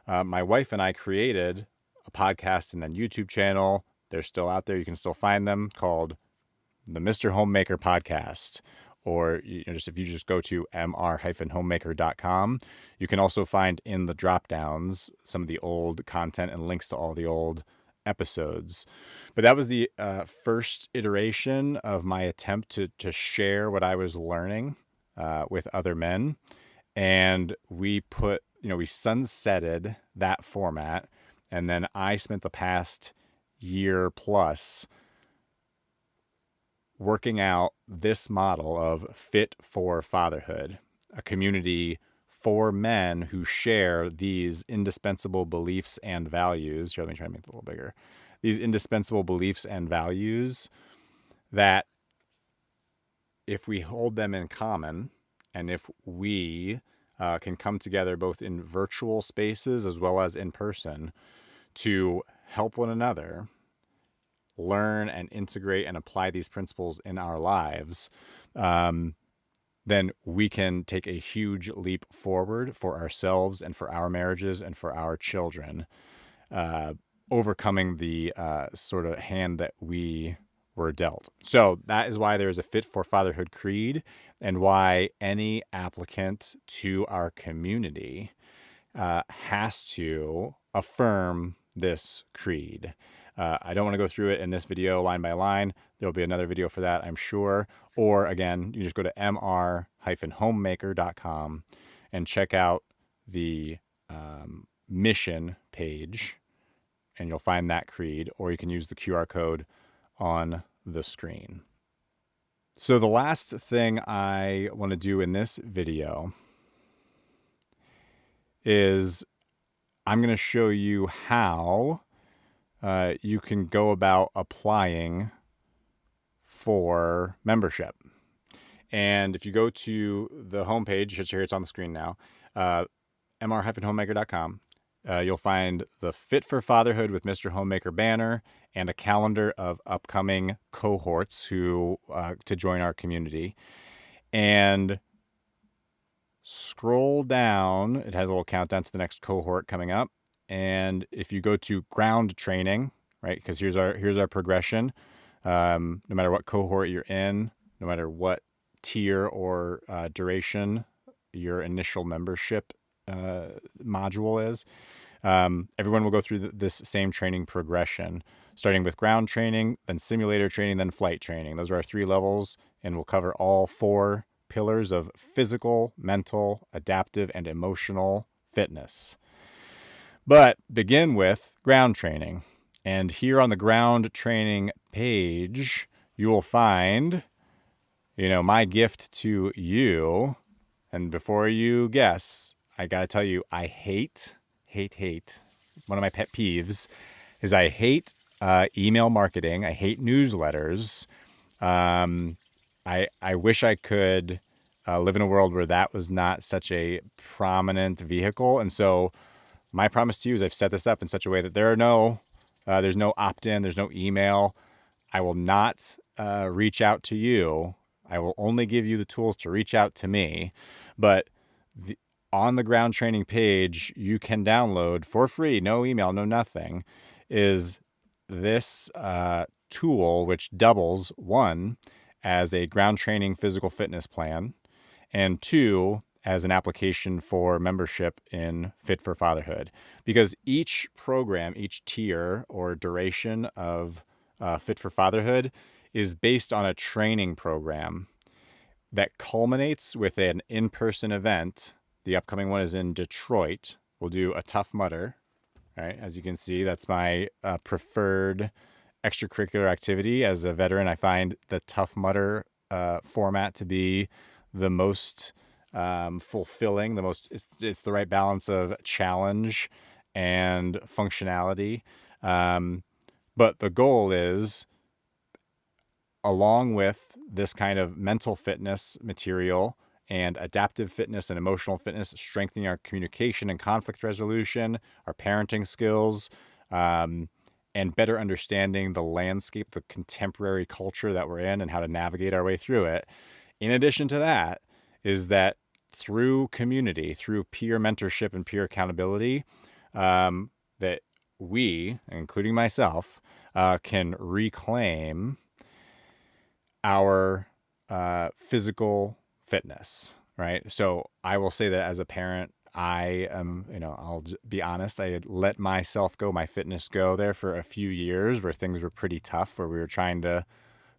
my wife and I created a podcast and then YouTube channel. They're still out there. You can still find them, called the Mr. Homemaker Podcast. Or if you just go to mr-homemaker.com, you can also find in the drop downs some of the old content and links to all the old episodes. But that was the first iteration of my attempt to share what I was learning with other men. And we sunsetted that format. And then I spent the past year plus working out this model of Fit for Fatherhood, a community for men who share these indispensable beliefs and values. Here, let me try to make it a little bigger. These indispensable beliefs and values that, if we hold them in common, and if we can come together both in virtual spaces as well as in person to help one another learn and integrate and apply these principles in our lives, then we can take a huge leap forward for ourselves and for our marriages and for our children, overcoming the sort of hand that we were dealt. So that is why there's a Fit for Fatherhood creed, and why any applicant to our community has to affirm this creed. I don't want to go through it in this video line by line. There'll be another video for that, I'm sure. Or again, you just go to mr-homemaker.com and check out the mission page, and you'll find that creed, or you can use the QR code on the screen. So the last thing I want to do in this video is I'm going to show you how you can go about applying for membership. And if you go to the homepage, here it's on the screen now, mr-homemaker.com, you'll find the Fit for Fatherhood with Mr. Homemaker banner and a calendar of upcoming cohorts who to join our community. And scroll down, it has a little countdown to the next cohort coming up. And if you go to ground training, right, because here's our progression, no matter what cohort you're in, no matter what tier or duration your initial membership module is, everyone will go through this same training progression, starting with ground training, then simulator training, then flight training. Those are our 3 levels, and we'll cover all 4 pillars of physical, mental, adaptive, and emotional fitness. But begin with ground training. And here on the ground training page, you will find, my gift to you. And before you guess, I got to tell you, I hate. One of my pet peeves is I hate email marketing. I hate newsletters. I wish I could live in a world where that was not such a prominent vehicle. And so my promise to you is I've set this up in such a way that there's no opt-in, there's no email. I will not reach out to you. I will only give you the tools to reach out to me. But on the ground training page, you can download for free, no email, no nothing, is this tool which doubles, 1, as a ground training physical fitness plan, and 2, as an application for membership in Fit for Fatherhood. Because each program, each tier or duration of Fit for Fatherhood is based on a training program that culminates with an in-person event. The upcoming one is in Detroit. We'll do a Tough Mudder, right? As you can see, that's my preferred extracurricular activity. As a veteran, I find the Tough Mudder format to be the most fulfilling, it's the right balance of challenge and functionality. But the goal is, along with this kind of mental fitness material and adaptive fitness and emotional fitness, strengthening our communication and conflict resolution, our parenting skills, and better understanding the landscape, the contemporary culture that we're in and how to navigate our way through it. In addition to that, is that through community, through peer mentorship and peer accountability, that we, including myself, can reclaim our physical fitness, right? So I will say that as a parent, I am, I'll be honest, I had let myself go, my fitness go there for a few years where things were pretty tough, where we were trying to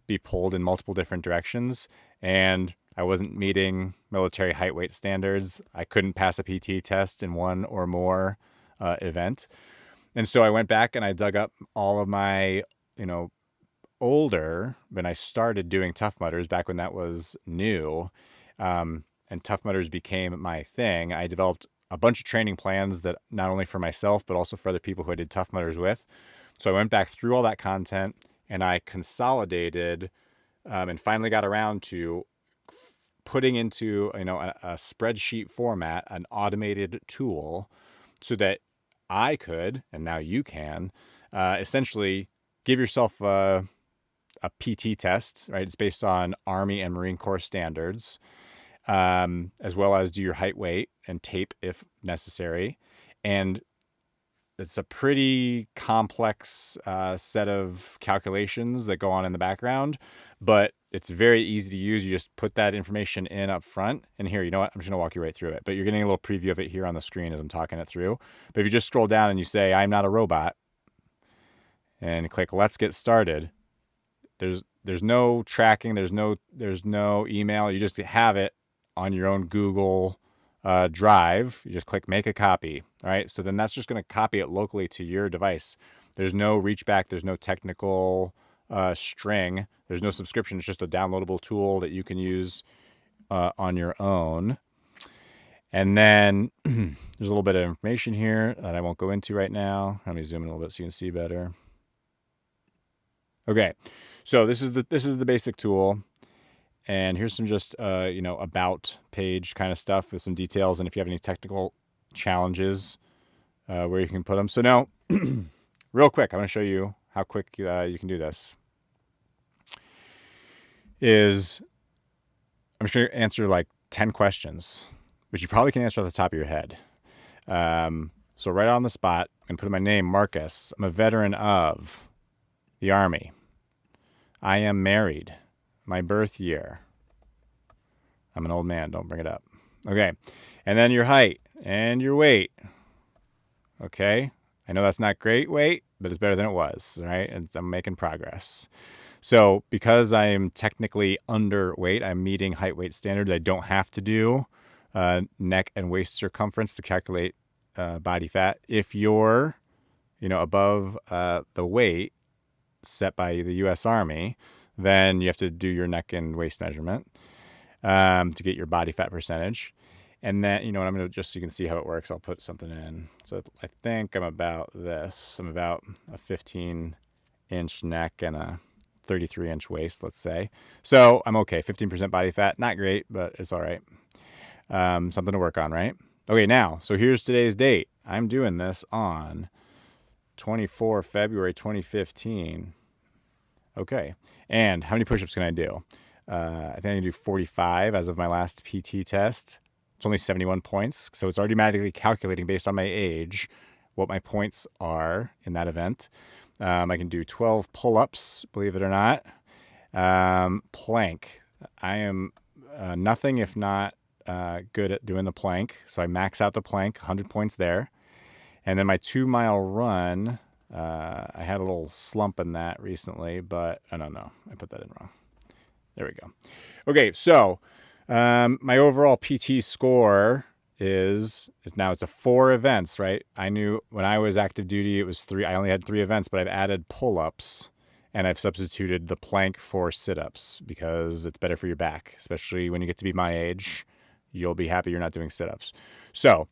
be pulled in multiple different directions. And I wasn't meeting military height weight standards. I couldn't pass a PT test in one or more event. And so I went back and I dug up all of my, older, when I started doing Tough Mudders back when that was new, and Tough Mudders became my thing. I developed a bunch of training plans that not only for myself, but also for other people who I did Tough Mudders with. So I went back through all that content and I consolidated and finally got around to putting into a spreadsheet format, an automated tool, so that I could, and now you can, essentially give yourself a PT test, right? It's based on Army and Marine Corps standards, as well as do your height, weight, and tape if necessary. And it's a pretty complex set of calculations that go on in the background, but it's very easy to use. You just put that information in up front. And here, you know what? I'm just going to walk you right through it. But you're getting a little preview of it here on the screen as I'm talking it through. But if you just scroll down and you say, I'm not a robot, and click Let's Get Started. There's no tracking, there's no email. You just have it on your own Google Drive. You just click Make a Copy. All right, so then that's just going to copy it locally to your device. There's no reach back. There's no technical string. There's no subscription. It's just a downloadable tool that you can use on your own. And then there's a little bit of information here that I won't go into right now. Let me zoom in a little bit so you can see better. Okay, so this is the basic tool, and here's some just about page kind of stuff with some details, and if you have any technical challenges, where you can put them. So now, real quick, I'm going to show you how quick you can do this. I'm just going to answer like 10 questions, which you probably can answer off the top of your head. So right on the spot, I'm going to put in my name, Marcus. I'm a veteran of the Army. I am married. My birth year. I'm an old man. Don't bring it up. Okay. And then your height and your weight. Okay. I know that's not great weight, but it's better than it was, right? And I'm making progress. So because I am technically underweight, I'm meeting height weight standards. I don't have to do neck and waist circumference to calculate body fat. If you're, above the weight set by the U.S. Army, then you have to do your neck and waist measurement to get your body fat percentage. And then, I'm going to, just so you can see how it works, I'll put something in. So I think I'm about this. I'm about a 15-inch neck and a 33-inch waist, let's say. So I'm okay. 15% body fat. Not great, but it's all right. Something to work on, right? Okay, now, so here's today's date. I'm doing this on 24 February 2015. Okay. And how many push-ups can I do? I think I can do 45 as of my last PT test. It's only 71 points, so it's automatically calculating based on my age what my points are in that event. I can do 12 pull-ups, believe it or not. Plank. I am nothing if not good at doing the plank, so I max out the plank, 100 points there. And then my 2-mile run, I had a little slump in that recently, but I don't know. I put that in wrong. There we go. Okay, so my overall PT score it's a 4 events, right? I knew when I was active duty, it was 3. I only had 3 events, but I've added pull-ups and I've substituted the plank for sit-ups because it's better for your back, especially when you get to be my age. You'll be happy you're not doing sit-ups. So,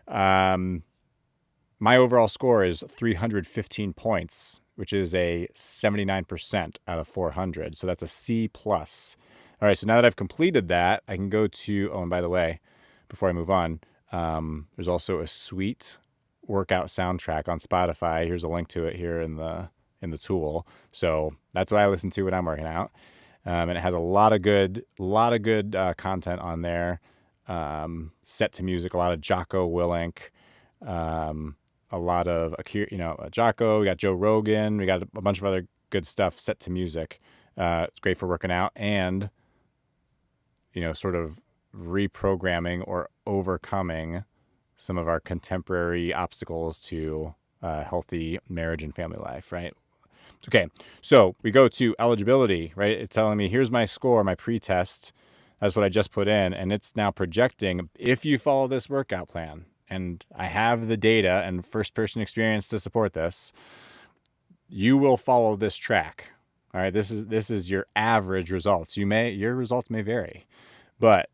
my overall score is 315 points, which is a 79% out of 400. So that's a C plus. All right, so now that I've completed that, I can go to, and by the way, before I move on, there's also a sweet workout soundtrack on Spotify. Here's a link to it here in the tool. So that's what I listen to when I'm working out. And it has a lot of good content on there. Set to music, a lot of Jocko Willink, a lot of Jocko. We got Joe Rogan. We got a bunch of other good stuff set to music. It's great for working out and sort of reprogramming or overcoming some of our contemporary obstacles to healthy marriage and family life, right? Okay, so we go to eligibility, right? It's telling me here's my score, my pre-test. That's what I just put in, and it's now projecting if you follow this workout plan. And I have the data and first-person experience to support this. You will follow this track. All right, this is your average results. Your results may vary, but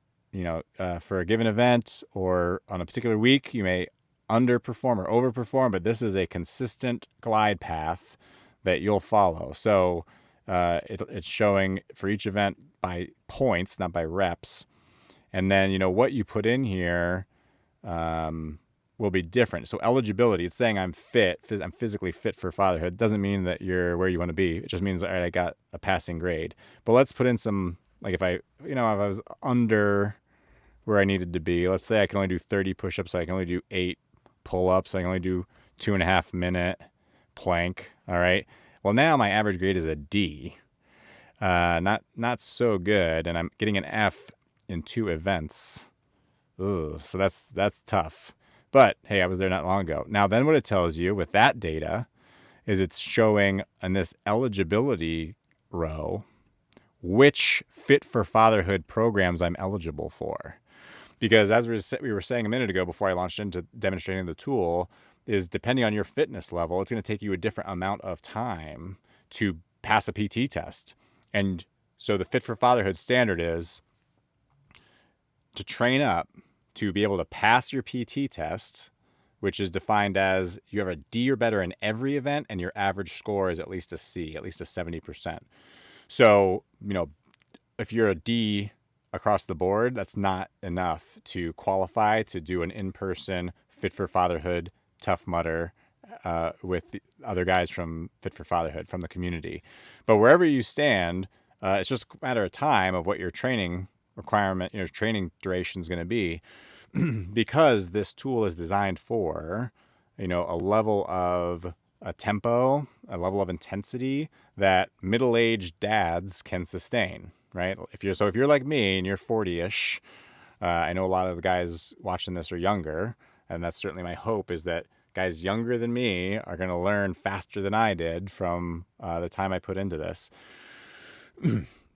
for a given event or on a particular week, you may underperform or overperform. But this is a consistent glide path that you'll follow. So it's showing for each event by points, not by reps. And then, what you put in here will be different. So eligibility, it's saying I'm physically fit for fatherhood. Doesn't mean that you're where you want to be. It just means, all right, I got a passing grade. But let's put in some, like if I was under where I needed to be, let's say I can only do 30 push-ups. So I can only do 8 pull-ups. I can only do 2.5 minute plank. All right. Well, now my average grade is a D. Not so good. And I'm getting an F in 2 events. Ugh, so that's tough. But hey, I was there not long ago. Now then what it tells you with that data is it's showing in this eligibility row which fit for fatherhood programs I'm eligible for. Because as we were saying a minute ago before I launched into demonstrating the tool, is depending on your fitness level, it's going to take you a different amount of time to pass a PT test. And so the Fit for Fatherhood standard is to train up to be able to pass your PT test, which is defined as you have a D or better in every event, and your average score is at least a C, at least a 70%. So, if you're a D across the board, that's not enough to qualify to do an in-person Fit for Fatherhood Tough Mudder with the other guys from Fit for Fatherhood from the community. But wherever you stand, it's just a matter of time of what your training requirement, training duration is going to be, because this tool is designed for, a level of a tempo, a level of intensity that middle-aged dads can sustain, right? If you're like me and you're 40-ish, I know a lot of the guys watching this are younger, and that's certainly my hope, is that guys younger than me are going to learn faster than I did from the time I put into this.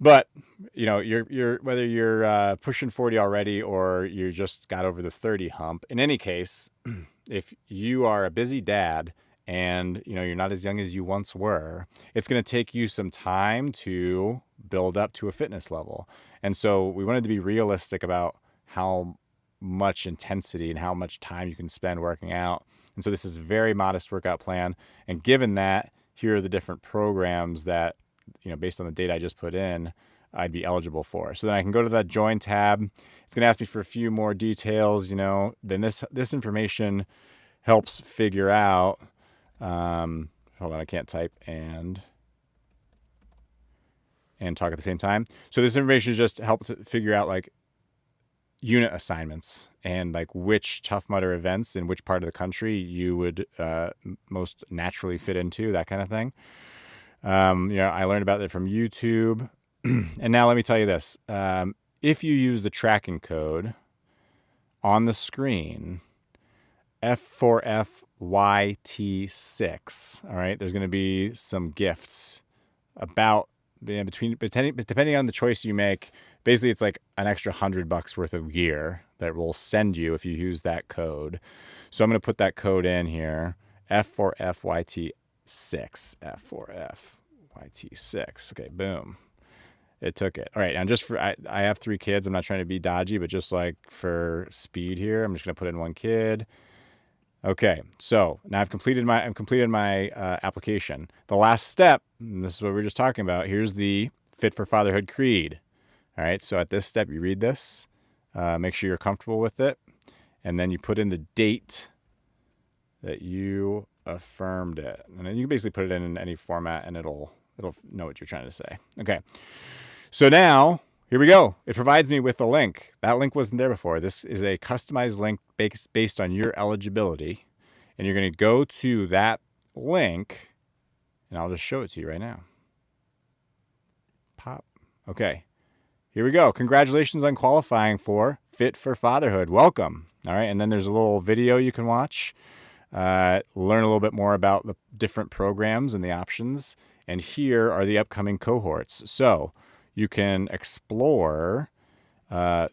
But you're whether you're pushing 40 already or you just got over the 30 hump. In any case, if you are a busy dad and you're not as young as you once were, it's going to take you some time to build up to a fitness level. And so we wanted to be realistic about how much intensity and how much time you can spend working out. And so this is a very modest workout plan. And given that, here are the different programs that, based on the data I just put in, I'd be eligible for. So then I can go to that join tab. It's going to ask me for a few more details, then this information helps figure out, hold on, I can't type and talk at the same time. So this information just helps to figure out like unit assignments and like which Tough Mudder events in which part of the country you would most naturally fit into, that kind of thing. I learned about it from YouTube. And now let me tell you this. If you use the tracking code on the screen, F4FYT6, all right, there's going to be some gifts about depending on the choice you make. Basically, it's like an extra $100 worth of gear that will send you if you use that code. So I'm going to put that code in here, F4FYT6, F4FYT6. Okay, boom. It took it. All right, and just I have 3 kids. I'm not trying to be dodgy, but just like for speed here, I'm just going to put in 1 kid. Okay, so now I've completed my application. The last step, and this is what we were just talking about, here's the Fit for Fatherhood Creed. All right, so at this step, you read this, make sure you're comfortable with it, and then you put in the date that you affirmed it. And then you can basically put it in any format, and it'll know what you're trying to say. Okay, so now, here we go. It provides me with a link. That link wasn't there before. This is a customized link based on your eligibility. And you're going to go to that link, and I'll just show it to you right now. Pop. Okay. Here we go. Congratulations on qualifying for Fit for Fatherhood. Welcome. All right. And then there's a little video you can watch, learn a little bit more about the different programs and the options. And here are the upcoming cohorts. So you can explore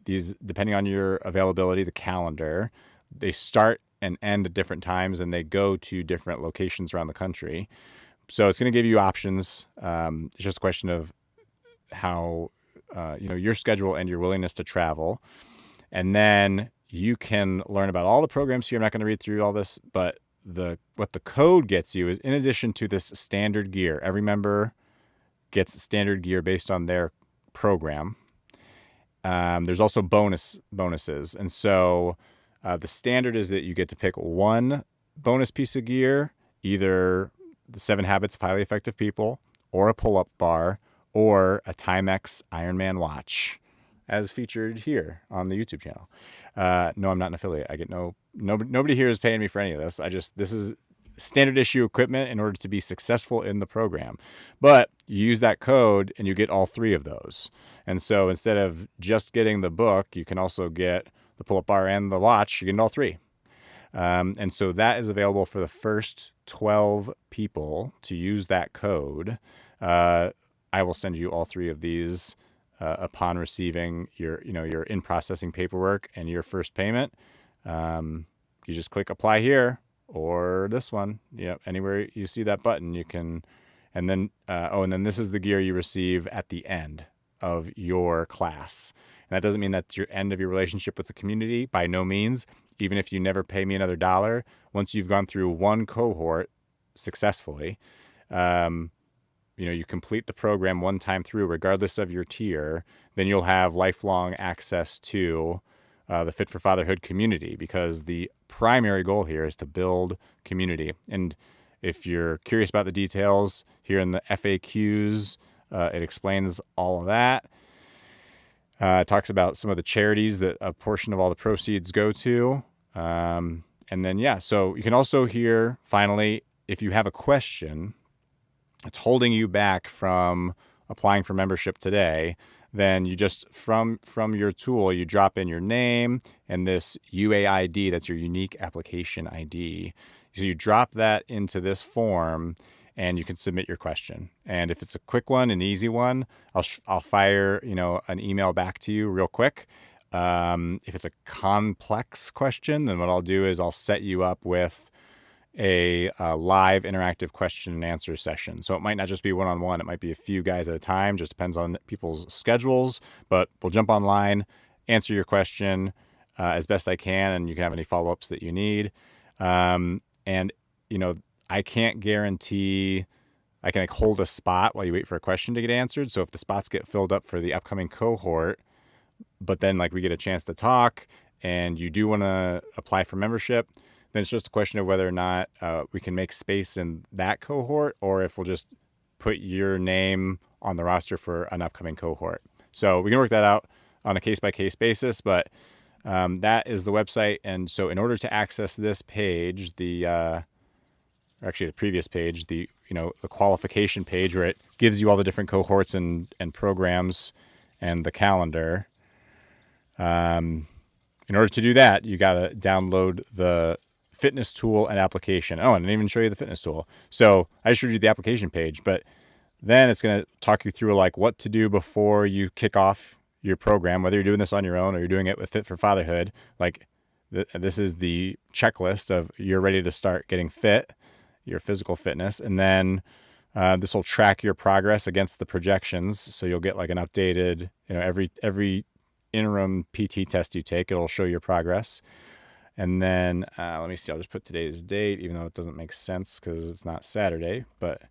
these depending on your availability, the calendar. They start and end at different times, and they go to different locations around the country. So it's going to give you options. It's just a question of how, your schedule and your willingness to travel. And then you can learn about all the programs here. I'm not going to read through all this, but what the code gets you is, in addition to this standard gear, every member gets standard gear based on their program. There's also bonuses. And so the standard is that you get to pick 1 bonus piece of gear, either the 7 Habits of Highly Effective People, or a pull-up bar, or a Timex Ironman watch, as featured here on the YouTube channel. No, I'm not an affiliate. I get nobody here is paying me for any of this. This is standard issue equipment in order to be successful in the program. But you use that code and you get all 3 of those. And so instead of just getting the book, you can also get the pull-up bar and the watch. You get all 3. And so that is available for the first 12 people to use that code. I will send you all 3 of these upon receiving your in processing paperwork and your first payment. You just click apply here or this one. Anywhere you see that button, you can. And then and then this is the gear you receive at the end of your class. And that doesn't mean that's your end of your relationship with the community, by no means. Even if you never pay me another dollar, once you've gone through one cohort successfully, you complete the program one time through, regardless of your tier, then you'll have lifelong access to the Fit for Fatherhood community, because the primary goal here is to build community. And if you're curious about the details, here in the FAQs, it explains all of that. It talks about some of the charities that a portion of all the proceeds go to. And then, so you can also hear, finally, if you have a question that's holding you back from applying for membership today, then you just, from your tool, you drop in your name and this UAID, that's your unique application ID. So you drop that into this form and you can submit your question. And if it's a quick one, an easy one, I'll fire, an email back to you real quick. If it's a complex question, then what I'll do is I'll set you up with a live interactive question and answer session. So it might not just be one-on-one. It might be a few guys at a time. Just depends on people's schedules. But we'll jump online, answer your question as best I can, and you can have any follow-ups that you need. I can't guarantee I can hold a spot while you wait for a question to get answered. So if the spots get filled up for the upcoming cohort, but then we get a chance to talk and you do want to apply for membership, then it's just a question of whether or not we can make space in that cohort, or if we'll just put your name on the roster for an upcoming cohort. So we can work that out on a case-by-case basis, but that is the website. And so in order to access this page, the previous page, the qualification page, where it gives you all the different cohorts and programs and the calendar, in order to do that, you got to download the fitness tool and application. Oh, and I didn't even show you the fitness tool. So I just showed you the application page, but then it's going to talk you through what to do before you kick off your program, whether you're doing this on your own or you're doing it with Fit for Fatherhood. This is the checklist of you're ready to start getting fit, your physical fitness. And then this will track your progress against the projections. So you'll get an updated, every interim PT test you take, it'll show your progress. And then let me see, I'll just put today's date, even though it doesn't make sense because it's not Saturday. But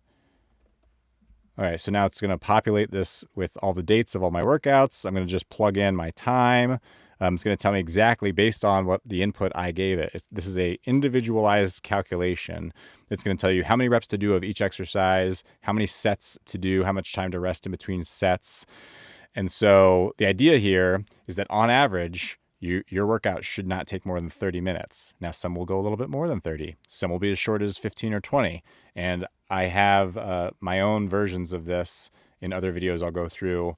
all right, so now it's going to populate this with all the dates of all my workouts. I'm going to just plug in my time. It's going to tell me exactly based on what the input I gave it. This is a individualized calculation. It's going to tell you how many reps to do of each exercise, how many sets to do, how much time to rest in between sets. And so the idea here is that on average, your workout should not take more than 30 minutes. Now, some will go a little bit more than 30. Some will be as short as 15 or 20. And I have my own versions of this in other videos. I'll go through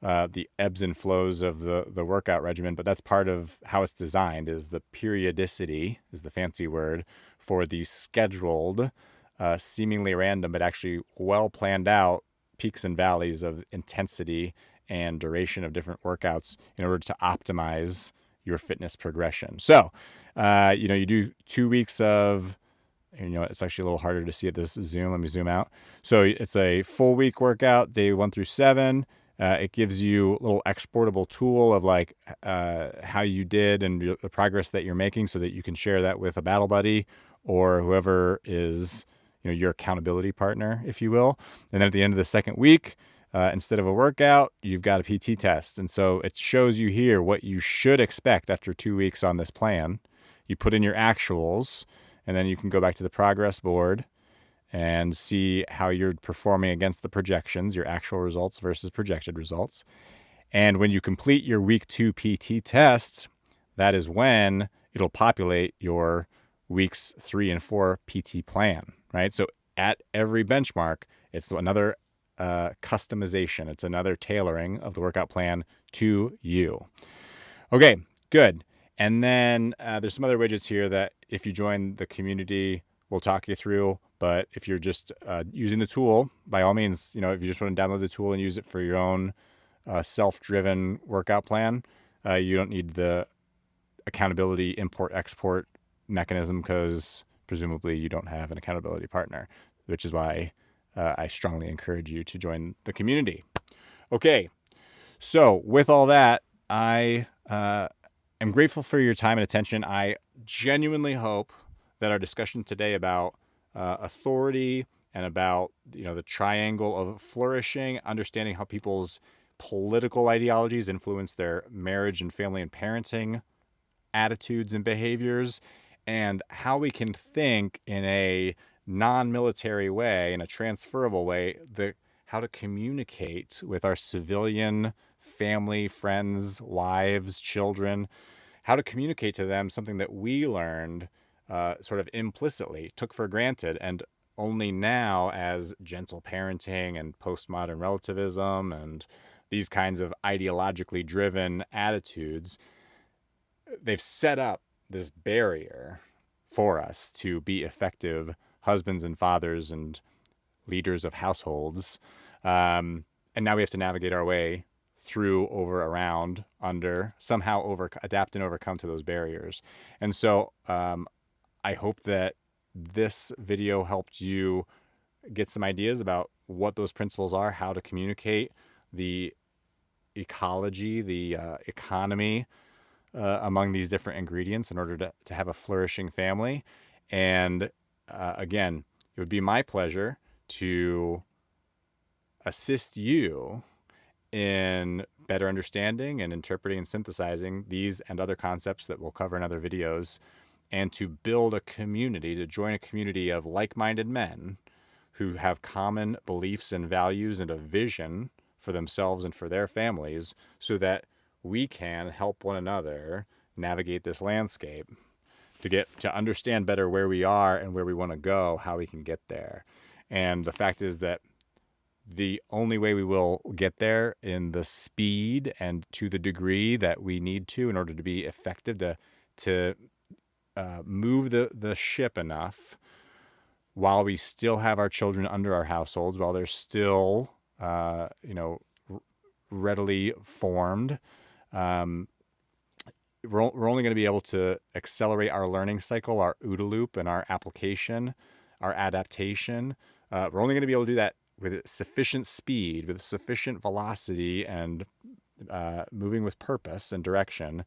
the ebbs and flows of the workout regimen, but that's part of how it's designed. Is the periodicity is the fancy word for the scheduled, seemingly random, but actually well planned out peaks and valleys of intensity and duration of different workouts in order to optimize your fitness progression. So, you do 2 weeks of, it's actually a little harder to see at this Zoom. Let me zoom out. So it's a full week workout, day 1 through 7. It gives you a little exportable tool of how you did and the progress that you're making, so that you can share that with a battle buddy or whoever is, your accountability partner, if you will. And then at the end of the second week, instead of a workout, you've got a PT test. And so it shows you here what you should expect after 2 weeks on this plan. You put in your actuals, and then you can go back to the progress board and see how you're performing against the projections, your actual results versus projected results. And when you complete your week 2 PT test, that is when it'll populate your weeks 3 and 4 PT plan, right? So at every benchmark, it's another customization. It's another tailoring of the workout plan to you. Okay, good. And then there's some other widgets here that if you join the community, we'll talk you through. But if you're just using the tool, by all means, if you just want to download the tool and use it for your own self-driven workout plan, you don't need the accountability import-export mechanism because presumably you don't have an accountability partner, which is why I strongly encourage you to join the community. Okay, so with all that, I am grateful for your time and attention. I genuinely hope that our discussion today about authority and about the triangle of flourishing, understanding how people's political ideologies influence their marriage and family and parenting attitudes and behaviors, and how we can think in a non-military way, in a transferable way, how to communicate with our civilian family, friends, wives, children, how to communicate to them something that we learned sort of implicitly, took for granted, and only now as gentle parenting and postmodern relativism and these kinds of ideologically driven attitudes, they've set up this barrier for us to be effective husbands and fathers and leaders of households. And now we have to navigate our way through, over, around, under, somehow adapt and overcome to those barriers. And so I hope that this video helped you get some ideas about what those principles are, how to communicate the ecology, the economy among these different ingredients in order to have a flourishing family. And again, it would be my pleasure to assist you in better understanding and interpreting and synthesizing these and other concepts that we'll cover in other videos, and to build a community, to join a community of like-minded men who have common beliefs and values and a vision for themselves and for their families, so that we can help one another navigate this landscape to understand better where we are and where we want to go, how we can get there. And the fact is that the only way we will get there in the speed and to the degree that we need to in order to be effective to move the ship enough while we still have our children under our households, while they're still readily formed. We're only going to be able to accelerate our learning cycle, our OODA loop, and our application, our adaptation. We're only going to be able to do that with sufficient speed, with sufficient velocity, and moving with purpose and direction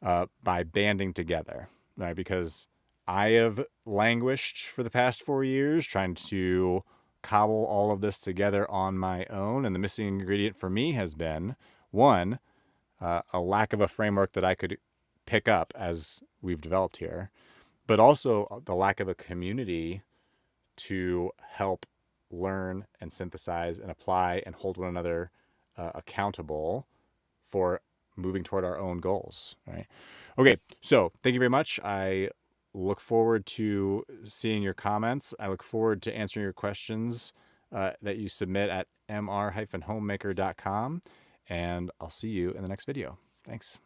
by banding together, right? Because I have languished for the past 4 years trying to cobble all of this together on my own. And the missing ingredient for me has been, one, a lack of a framework that I could pick up as we've developed here, but also the lack of a community to help learn and synthesize and apply and hold one another accountable for moving toward our own goals, right? Okay, so thank you very much. I look forward to seeing your comments. I look forward to answering your questions that you submit at mr-homemaker.com, and I'll see you in the next video. Thanks.